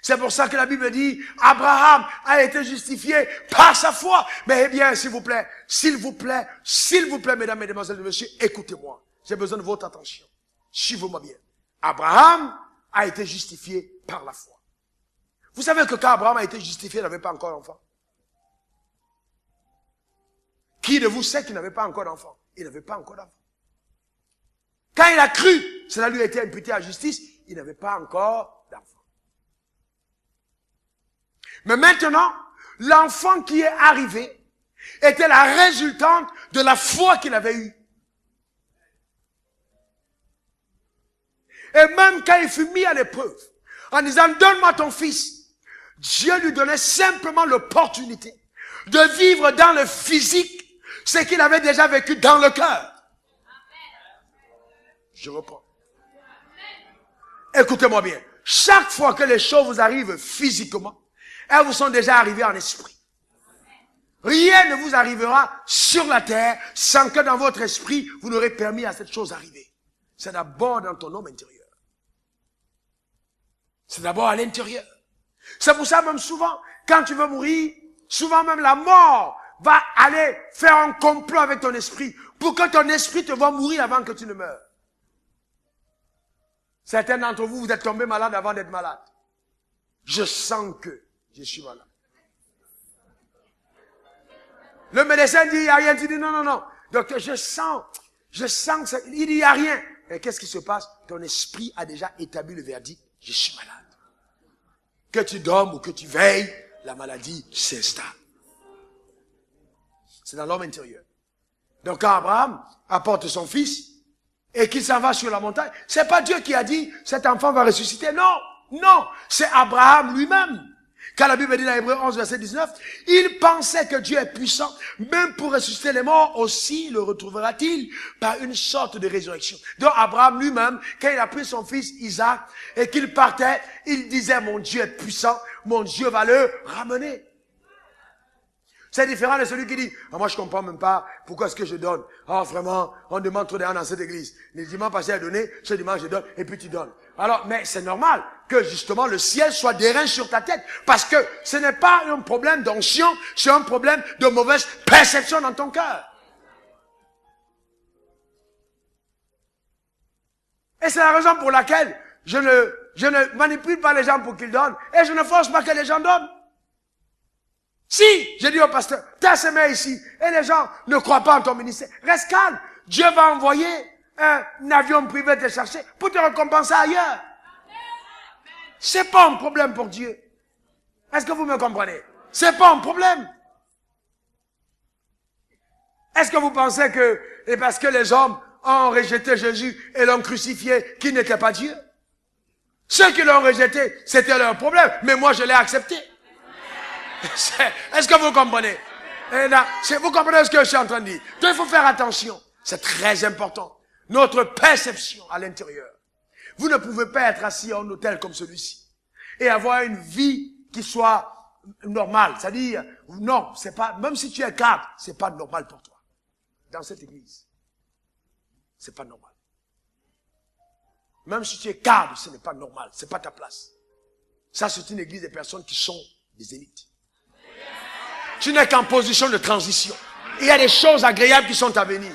C'est pour ça que la Bible dit, Abraham a été justifié par sa foi. Mais eh bien, s'il vous plaît, mesdames, mesdemoiselles et messieurs, écoutez-moi. J'ai besoin de votre attention. Suivez-moi bien. Abraham a été justifié par la foi. Vous savez que quand Abraham a été justifié, il n'avait pas encore d'enfant. Qui de vous sait qu'il n'avait pas encore d'enfant? Il n'avait pas encore d'enfant. Quand il a cru, cela lui a été imputé à justice, il n'avait pas encore d'enfant. Mais maintenant, l'enfant qui est arrivé était la résultante de la foi qu'il avait eue. Et même quand il fut mis à l'épreuve, en disant, donne-moi ton fils, Dieu lui donnait simplement l'opportunité de vivre dans le physique ce qu'il avait déjà vécu dans le cœur. Je reprends. Écoutez-moi bien. Chaque fois que les choses vous arrivent physiquement, elles vous sont déjà arrivées en esprit. Rien ne vous arrivera sur la terre sans que dans votre esprit, vous n'aurez permis à cette chose d'arriver. C'est d'abord dans ton homme intérieur. C'est d'abord à l'intérieur. C'est pour ça même souvent, quand tu veux mourir, souvent même la mort va aller faire un complot avec ton esprit pour que ton esprit te voie mourir avant que tu ne meures. Certains d'entre vous, vous êtes tombés malades avant d'être malades. Je sens que je suis malade. Le médecin dit, il n'y a rien. Tu dis, non, non, non. Docteur, je sens que il dit, il n'y a rien. Et qu'est-ce qui se passe? Ton esprit a déjà établi le verdict, je suis malade. Que tu dormes ou que tu veilles, la maladie s'installe. C'est dans l'homme intérieur. Donc quand Abraham apporte son fils et qu'il s'en va sur la montagne, c'est pas Dieu qui a dit cet enfant va ressusciter. Non, non, c'est Abraham lui-même. Quand la Bible dit dans Hébreux 11, verset 19, il pensait que Dieu est puissant, même pour ressusciter les morts, aussi le retrouvera-t-il par une sorte de résurrection. Donc Abraham lui-même, quand il a pris son fils Isaac et qu'il partait, il disait, mon Dieu est puissant, mon Dieu va le ramener. C'est différent de celui qui dit, ah, moi je comprends même pas, pourquoi est-ce que je donne? Ah, vraiment, on demande trop d'argent dans cette église. Le dimanche passé à donner, ce dimanche je donne, et puis tu donnes. Alors, mais c'est normal que justement le ciel soit d'airain sur ta tête, parce que ce n'est pas un problème d'onction, c'est un problème de mauvaise perception dans ton cœur. Et c'est la raison pour laquelle je ne manipule pas les gens pour qu'ils donnent. Et je ne force pas que les gens donnent. Si, j'ai dit au pasteur, t'as semé ici, et les gens ne croient pas en ton ministère, reste calme. Dieu va envoyer un avion privé te chercher pour te récompenser ailleurs. C'est pas un problème pour Dieu. Est-ce que vous me comprenez? C'est pas un problème. Est-ce que vous pensez que, et parce que les hommes ont rejeté Jésus et l'ont crucifié, qu'il n'était pas Dieu? Ceux qui l'ont rejeté, c'était leur problème, mais moi je l'ai accepté. Est-ce que vous comprenez? Vous comprenez ce que je suis en train de dire? Donc il faut faire attention. C'est très important. Notre perception à l'intérieur. Vous ne pouvez pas être assis en hôtel comme celui-ci et avoir une vie qui soit normale. C'est-à-dire, non, c'est pas, même si tu es cadre, c'est pas normal pour toi. Dans cette église. C'est pas normal. Même si tu es cadre, ce n'est pas normal. C'est pas ta place. Ça, c'est une église des personnes qui sont des élites. Tu n'es qu'en position de transition. Il y a des choses agréables qui sont à venir.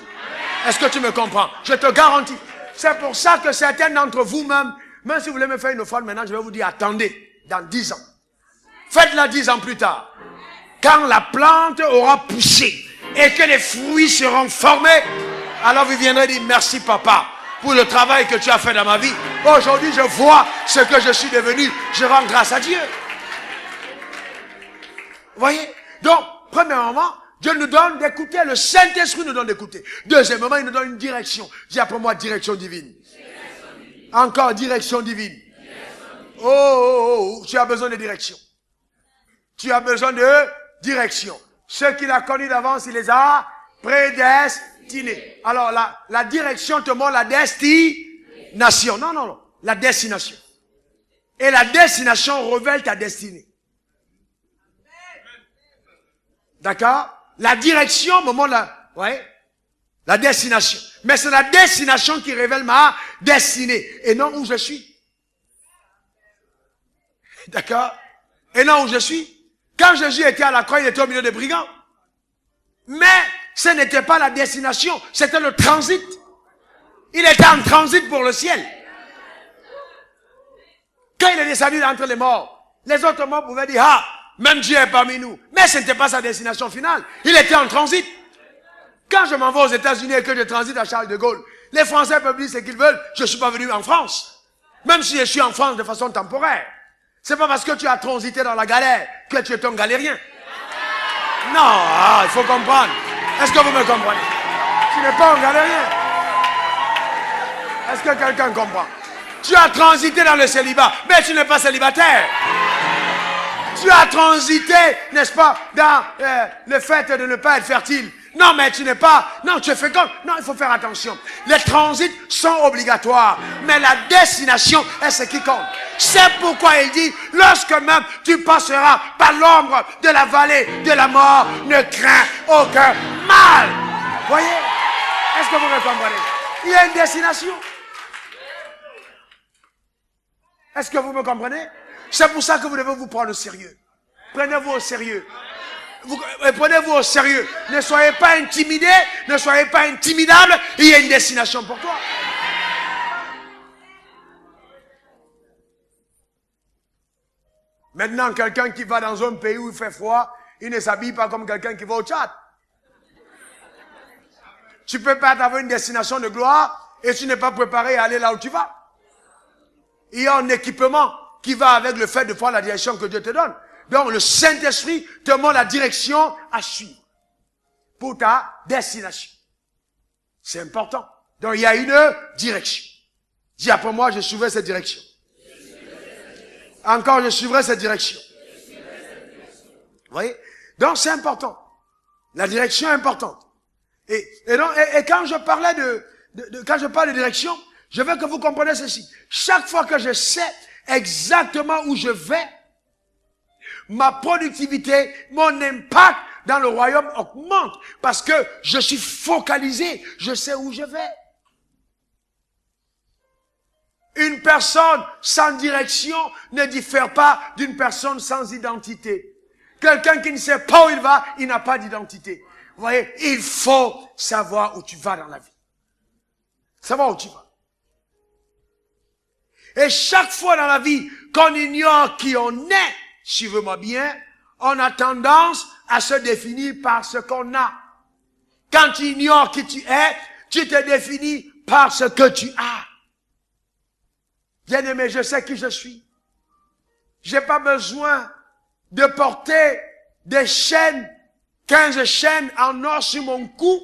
Est-ce que tu me comprends? Je te garantis. C'est pour ça que certains d'entre vous même si vous voulez me faire une offrande maintenant, je vais vous dire, attendez, dans 10 ans. Faites-la 10 ans plus tard. Quand la plante aura poussé et que les fruits seront formés, alors vous viendrez dire, merci papa, pour le travail que tu as fait dans ma vie. Aujourd'hui, je vois ce que je suis devenu. Je rends grâce à Dieu. Vous voyez? Donc, premièrement, Dieu nous donne d'écouter, le Saint-Esprit nous donne d'écouter. Deuxièmement, il nous donne une direction. Dis après moi, direction divine. Direction divine. Encore, direction divine. Direction divine. Oh, tu as besoin de direction. Tu as besoin de direction. Ceux qu'il a connus d'avance, il les a prédestinés. Alors, la direction te montre la destination. Non, la destination. Et la destination révèle ta destinée. D'accord? La direction me montre la destination. Mais c'est la destination qui révèle ma destinée. Et non où je suis. D'accord? Et non où je suis. Quand Jésus était à la croix, il était au milieu des brigands. Mais ce n'était pas la destination, c'était le transit. Il était en transit pour le ciel. Quand il est descendu d'entre les morts, les autres morts pouvaient dire, ah, même Dieu est parmi nous. Mais ce n'était pas sa destination finale. Il était en transit. Quand je m'en vais aux États-Unis et que je transite à Charles de Gaulle, les Français peuvent dire ce qu'ils veulent. Je ne suis pas venu en France. Même si je suis en France de façon temporaire. C'est pas parce que tu as transité dans la galère que tu es un galérien. Non, il faut comprendre. Est-ce que vous me comprenez? Tu n'es pas un galérien. Est-ce que quelqu'un comprend? Tu as transité dans le célibat, mais tu n'es pas célibataire. Tu as transité, n'est-ce pas, dans le fait de ne pas être fertile. Non, mais tu n'es pas... Non, tu es fécond. Non, il faut faire attention. Les transits sont obligatoires, mais la destination est ce qui compte. C'est pourquoi il dit, lorsque même tu passeras par l'ombre de la vallée de la mort, ne crains aucun mal. Voyez? Est-ce que vous me comprenez? Il y a une destination. Est-ce que vous me comprenez? C'est pour ça que vous devez vous prendre au sérieux. Prenez-vous au sérieux. Prenez-vous au sérieux. Ne soyez pas intimidés, ne soyez pas intimidables. Il y a une destination pour toi. Maintenant, quelqu'un qui va dans un pays où il fait froid, il ne s'habille pas comme quelqu'un qui va au Tchad. Tu peux pas avoir une destination de gloire et tu n'es pas préparé à aller là où tu vas. Il y a un équipement qui va avec le fait de prendre la direction que Dieu te donne. Donc, le Saint-Esprit te montre la direction à suivre pour ta destination. C'est important. Donc, il y a une direction. Dis après moi, je suivrai cette direction. Encore, je suivrai cette direction. Vous voyez? Donc, c'est important. La direction est importante. Et quand je parlais quand je parle de direction, je veux que vous compreniez ceci. Chaque fois que je sais exactement où je vais, ma productivité, mon impact dans le royaume augmente parce que je suis focalisé, je sais où je vais. Une personne sans direction ne diffère pas d'une personne sans identité. Quelqu'un qui ne sait pas où il va, il n'a pas d'identité. Vous voyez, il faut savoir où tu vas dans la vie. Savoir où tu vas. Et chaque fois dans la vie qu'on ignore qui on est, suivez-moi bien, on a tendance à se définir par ce qu'on a. Quand tu ignores qui tu es, tu te définis par ce que tu as. Bien-aimé, je sais qui je suis. J'ai pas besoin de porter des chaînes, 15 chaînes en or sur mon cou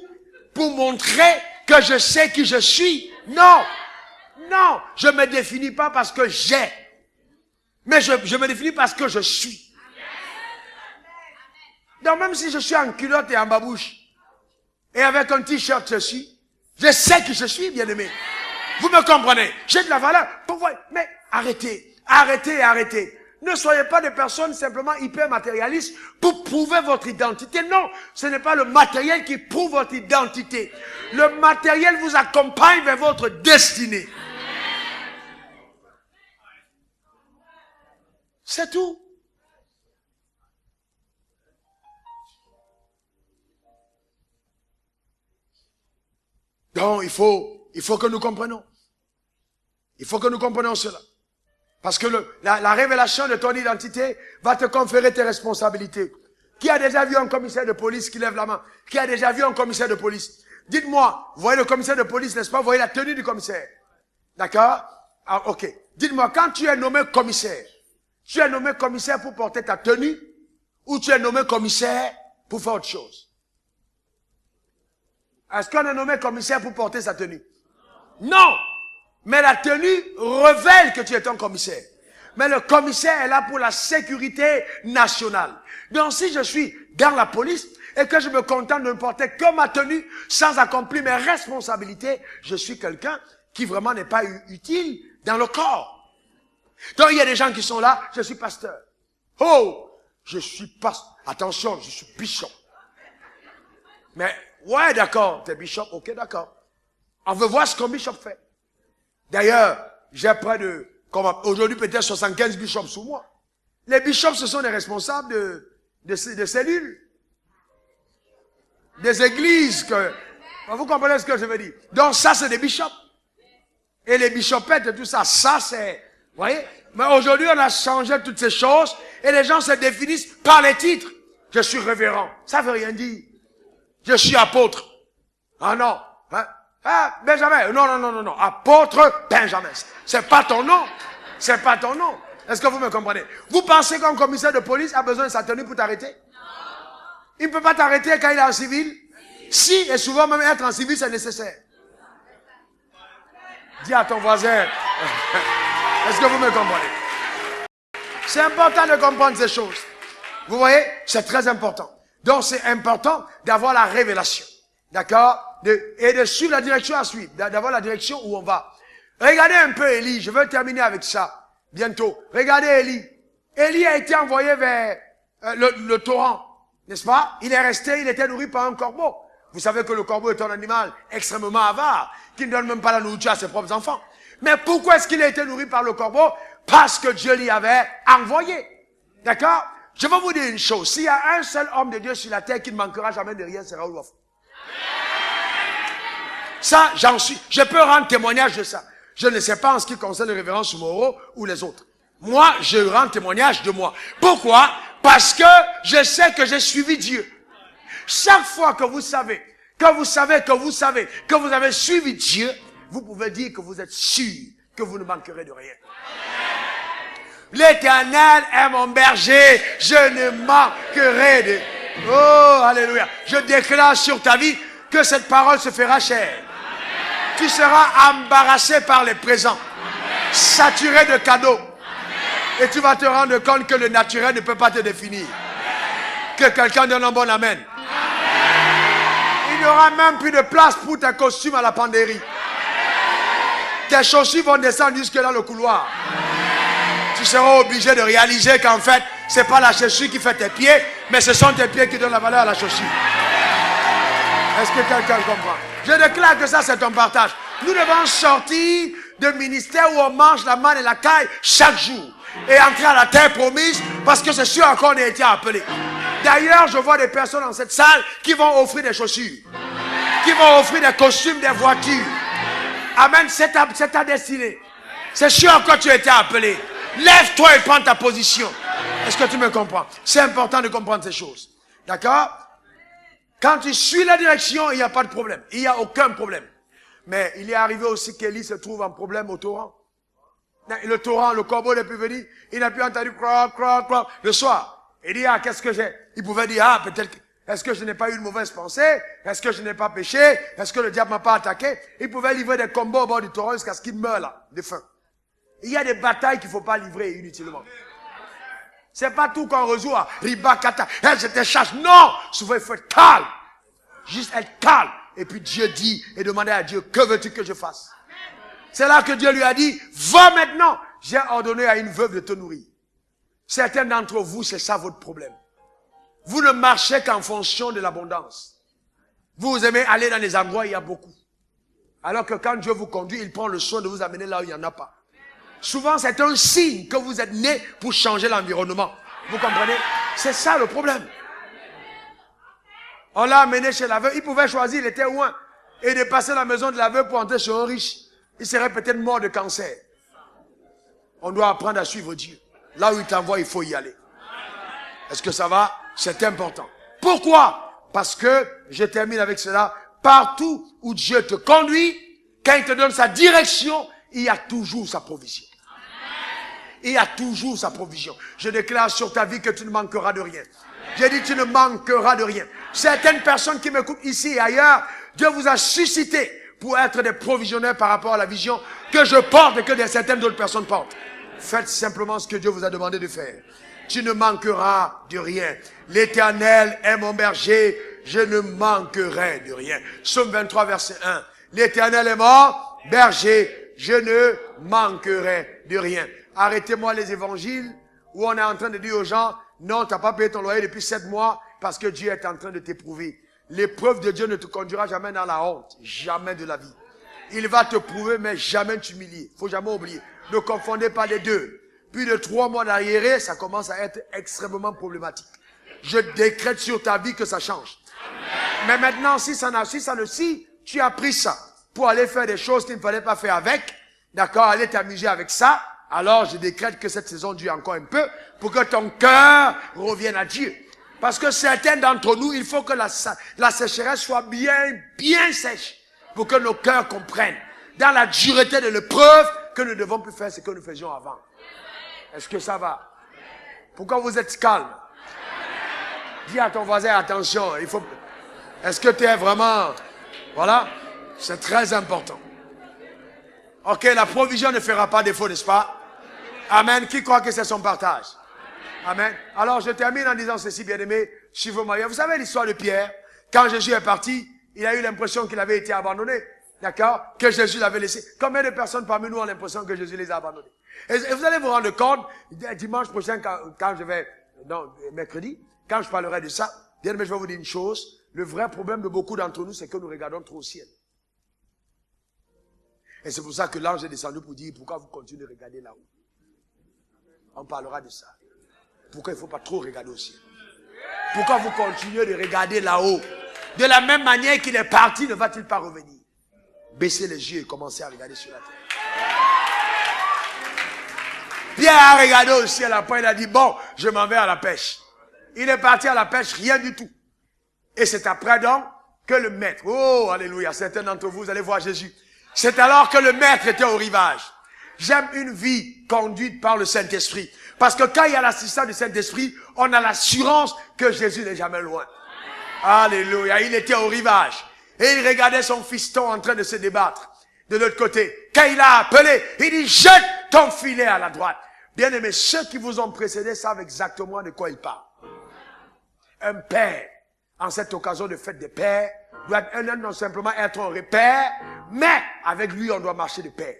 pour montrer que je sais qui je suis. Non, non, je me définis pas parce que j'ai, mais je me définis parce que je suis. Donc même si je suis en culotte et en babouche, et avec un t-shirt je sais qui je suis, bien-aimé. Vous me comprenez? J'ai de la valeur. Pourquoi? Mais arrêtez, arrêtez, arrêtez. Ne soyez pas des personnes simplement hyper matérialistes pour prouver votre identité. Non, ce n'est pas le matériel qui prouve votre identité. Le matériel vous accompagne vers votre destinée. C'est tout. Donc, il faut que nous comprenions. Il faut que nous comprenions cela. Parce que la révélation de ton identité va te conférer tes responsabilités. Qui a déjà vu un commissaire de police qui lève la main? Qui a déjà vu un commissaire de police? Dites-moi, vous voyez le commissaire de police, n'est-ce pas? Vous voyez la tenue du commissaire. D'accord? Ah, ok. Dites-moi, quand tu es nommé commissaire, tu es nommé commissaire pour porter ta tenue ou tu es nommé commissaire pour faire autre chose? Est-ce qu'on est nommé commissaire pour porter sa tenue? Non! Mais la tenue révèle que tu es un commissaire. Mais le commissaire est là pour la sécurité nationale. Donc si je suis dans la police et que je me contente de ne porter que ma tenue sans accomplir mes responsabilités, je suis quelqu'un qui vraiment n'est pas utile dans le corps. Donc il y a des gens qui sont là, je suis pasteur. Oh, je suis pasteur. Attention, je suis bishop. Mais, ouais, d'accord, t'es bishop, ok, d'accord. On veut voir ce qu'un bishop fait. D'ailleurs, j'ai près de, aujourd'hui peut-être 75 bishops sous moi. Les bishops, ce sont les responsables de cellules. Des églises que, vous comprenez ce que je veux dire. Donc ça, c'est des bishops. Et les bishopettes et tout ça, ça c'est, vous voyez. Mais aujourd'hui, on a changé toutes ces choses et les gens se définissent par les titres. Je suis révérend. Ça veut rien dire. Je suis apôtre. Ah non. Hein? Ah, Benjamin. Non, non, non, non, non. Apôtre Benjamin. C'est pas ton nom. C'est pas ton nom. Est-ce que vous me comprenez? Vous pensez qu'un commissaire de police a besoin de sa tenue pour t'arrêter? Non. Il ne peut pas t'arrêter quand il est en civil? Si, et souvent même être en civil, c'est nécessaire. Dis à ton voisin. Est-ce que vous me comprenez? C'est important de comprendre ces choses. Vous voyez? C'est très important. Donc c'est important d'avoir la révélation. D'accord? Et de suivre la direction à suivre. D'avoir la direction où on va. Regardez un peu Élie. Je veux terminer avec ça. Bientôt. Regardez Élie. Élie a été envoyé vers le torrent. N'est-ce pas? Il est resté, il était nourri par un corbeau. Vous savez que le corbeau est un animal extrêmement avare, qui ne donne même pas la nourriture à ses propres enfants. Mais pourquoi est-ce qu'il a été nourri par le corbeau? Parce que Dieu l'y avait envoyé. D'accord? Je vais vous dire une chose. S'il y a un seul homme de Dieu sur la terre qui ne manquera jamais de rien, c'est Raoul Wafo. Ça, j'en suis. Je peux rendre témoignage de ça. Je ne sais pas en ce qui concerne le révérend Soumoro ou les autres. Moi, je rends témoignage de moi. Pourquoi? Parce que je sais que j'ai suivi Dieu. Chaque fois que vous savez, que vous avez suivi Dieu, vous pouvez dire que vous êtes sûr que vous ne manquerez de rien. L'Éternel est mon berger, je ne manquerai de... Oh, alléluia. Je déclare sur ta vie que cette parole se fera chair. Tu seras embarrassé par les présents, saturé de cadeaux. Et tu vas te rendre compte que le naturel ne peut pas te définir. Que quelqu'un donne un bon amen. Il n'y aura même plus de place pour tes costumes à la penderie. Tes chaussures vont descendre jusque dans le couloir. Tu seras obligé de réaliser qu'en fait, c'est pas la chaussure qui fait tes pieds, mais ce sont tes pieds qui donnent la valeur à la chaussure. Est-ce que quelqu'un comprend? Je déclare que ça, c'est un partage. Nous devons sortir de ministère où on mange la manne et la caille chaque jour. Et entrer à la terre promise, parce que c'est sûr encore on a été appelé. D'ailleurs, je vois des personnes dans cette salle qui vont offrir des chaussures, qui vont offrir des costumes, des voitures. Amen, c'est ta destinée. C'est sûr à quoi tu as été appelé. Lève-toi et prends ta position. Est-ce que tu me comprends? C'est important de comprendre ces choses. D'accord? Quand tu suis la direction, il n'y a pas de problème. Il n'y a aucun problème. Mais il est arrivé aussi qu'Élie se trouve en problème au torrent. Le torrent, le corbeau n'est plus venu. Il n'a plus entendu croc, croc, croc. Le soir, il dit, ah, qu'est-ce que j'ai? Il pouvait dire, ah, peut-être, est-ce que je n'ai pas eu une mauvaise pensée? Est-ce que je n'ai pas péché? Est-ce que le diable m'a pas attaqué? Il pouvait livrer des combats au bord du torrent jusqu'à ce qu'il meure là, de faim. Il y a des batailles qu'il ne faut pas livrer inutilement. C'est pas tout qu'on résout à riba, kata, je te cherche. Non! Souvent, il faut être calme. Juste être calme. Et puis Dieu dit et demander à Dieu, que veux-tu que je fasse? C'est là que Dieu lui a dit, va maintenant. J'ai ordonné à une veuve de te nourrir. Certains d'entre vous, c'est ça votre problème. Vous ne marchez qu'en fonction de l'abondance. Vous aimez aller dans les endroits où il y a beaucoup. Alors que quand Dieu vous conduit, il prend le soin de vous amener là où il n'y en a pas. Souvent, c'est un signe que vous êtes né pour changer l'environnement. Vous comprenez? C'est ça le problème. On l'a amené chez la veuve. Il pouvait choisir, il était loin. Et de passer la maison de la veuve pour entrer chez un riche. Il serait peut-être mort de cancer. On doit apprendre à suivre Dieu. Là où il t'envoie, il faut y aller. Est-ce que ça va? C'est important. Pourquoi? Parce que, je termine avec cela, partout où Dieu te conduit, quand il te donne sa direction, il y a toujours sa provision. Il y a toujours sa provision. Je déclare sur ta vie que tu ne manqueras de rien. J'ai dit tu ne manqueras de rien. Certaines personnes qui m'écoutent ici et ailleurs, Dieu vous a suscité pour être des provisionnaires par rapport à la vision que je porte et que certaines d'autres personnes portent. Faites simplement ce que Dieu vous a demandé de faire. Tu ne manqueras de rien. L'Éternel est mon berger, je ne manquerai de rien. Psaume 23, verset 1. L'Éternel est mon berger, je ne manquerai de rien. Arrêtez-moi les évangiles où on est en train de dire aux gens, non, tu n'as pas payé ton loyer depuis 7 mois parce que Dieu est en train de t'éprouver. L'épreuve de Dieu ne te conduira jamais dans la honte, jamais de la vie. Il va te prouver, mais jamais t'humilier. Faut jamais oublier. Ne confondez pas les deux. Plus de 3 mois d'arriéré, ça commence à être extrêmement problématique. Je décrète sur ta vie que ça change. Mais maintenant, si tu as pris ça pour aller faire des choses qu'il ne fallait pas faire avec, d'accord, aller t'amuser avec ça, alors je décrète que cette saison dure encore un peu pour que ton cœur revienne à Dieu. Parce que certains d'entre nous, il faut que la sécheresse soit bien sèche pour que nos cœurs comprennent dans la dureté de l'épreuve que nous ne devons plus faire ce que nous faisions avant. Est-ce que ça va? Pourquoi vous êtes calme? Dis à ton voisin, attention, il faut... Est-ce que tu es vraiment... Voilà, c'est très important. Ok, la provision ne fera pas défaut, n'est-ce pas? Amen. Qui croit que c'est son partage? Amen. Alors, je termine en disant ceci, bien-aimé, suivez-moi. Vous savez l'histoire de Pierre? Quand Jésus est parti, il a eu l'impression qu'il avait été abandonné. D'accord? Que Jésus l'avait laissé. Combien de personnes parmi nous ont l'impression que Jésus les a abandonnés? Et vous allez vous rendre compte, dimanche prochain, quand je vais, non, mercredi, quand je parlerai de ça, bien-aimé, je vais vous dire une chose. Le vrai problème de beaucoup d'entre nous, c'est que nous regardons trop au ciel. Et c'est pour ça que l'ange est descendu pour dire, pourquoi vous continuez de regarder là-haut? On parlera de ça. Pourquoi il ne faut pas trop regarder au ciel? Pourquoi vous continuez de regarder là-haut? De la même manière qu'il est parti, ne va-t-il pas revenir? Baissez les yeux et commencez à regarder sur la terre. Pierre a regardé au ciel, après il a dit, bon, je m'en vais à la pêche. Il est parti à la pêche, rien du tout. Et c'est après donc que le maître, oh, alléluia, certains d'entre vous, vous allez voir Jésus. C'est alors que le maître était au rivage. J'aime une vie conduite par le Saint-Esprit. Parce que quand il y a l'assistance du Saint-Esprit, on a l'assurance que Jésus n'est jamais loin. Alléluia, il était au rivage. Et il regardait son fiston en train de se débattre. De l'autre côté, quand il a appelé, il dit, jette ton filet à la droite. Bien aimé, ceux qui vous ont précédé savent exactement de quoi il parle. Un père, en cette occasion de fête des pères, doit non simplement être un repère, mais avec lui, on doit marcher de pair.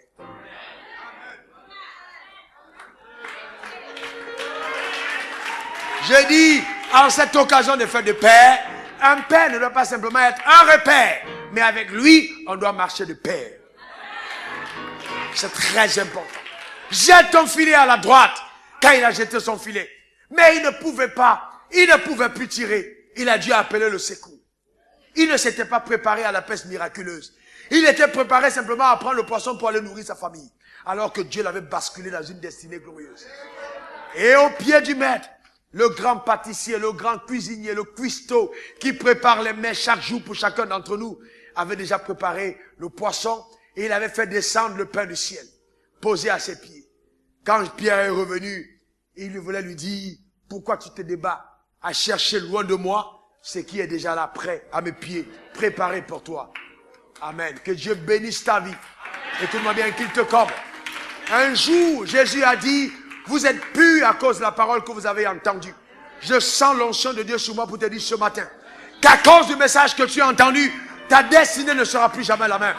Je dis, en cette occasion de fête de père, un père ne doit pas simplement être un repère, mais avec lui, on doit marcher de pair. C'est très important. Jette ton filet à la droite, quand il a jeté son filet. Mais il ne pouvait plus tirer. Il a dû appeler le secours. Il ne s'était pas préparé à la peste miraculeuse. Il était préparé simplement à prendre le poisson pour aller nourrir sa famille. alors que Dieu l'avait basculé dans une destinée glorieuse. Et au pied du maître, le grand pâtissier, le grand cuisinier, le cuistot qui prépare les mets chaque jour pour chacun d'entre nous, avait déjà préparé le poisson et il avait fait descendre le pain du ciel, posé à ses pieds. Quand Pierre est revenu, il voulait lui dire, pourquoi tu te débats à chercher loin de moi ce qui est déjà là, prêt à mes pieds, préparé pour toi. Amen. Que Dieu bénisse ta vie. Écoute-moi bien, qu'il te comble. Un jour, Jésus a dit, vous êtes purs à cause de la parole que vous avez entendue. Je sens l'onction de Dieu sur moi pour te dire ce matin qu'à cause du message que tu as entendu, ta destinée ne sera plus jamais la même.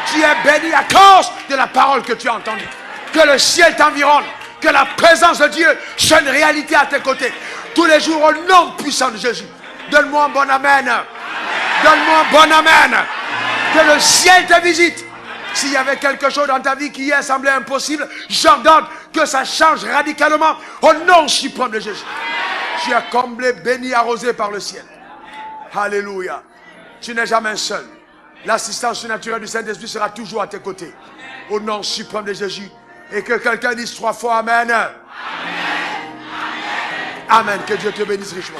Tu es béni à cause de la parole que tu as entendue. Que le ciel t'environne, que la présence de Dieu soit une réalité à tes côtés. Tous les jours au nom puissant de Jésus. Donne-moi un bon amen. Donne-moi un bon amen. Que le ciel te visite. S'il y avait quelque chose dans ta vie qui hier semblait impossible, j'ordonne que ça change radicalement au nom suprême de Jésus. Tu es comblé, béni, arrosé par le ciel. Alléluia. Tu n'es jamais seul. L'assistance surnaturelle du Saint-Esprit sera toujours à tes côtés. Au nom suprême de Jésus. Et que quelqu'un dise 3 fois Amen. Amen. Amen. Que Dieu te bénisse richement.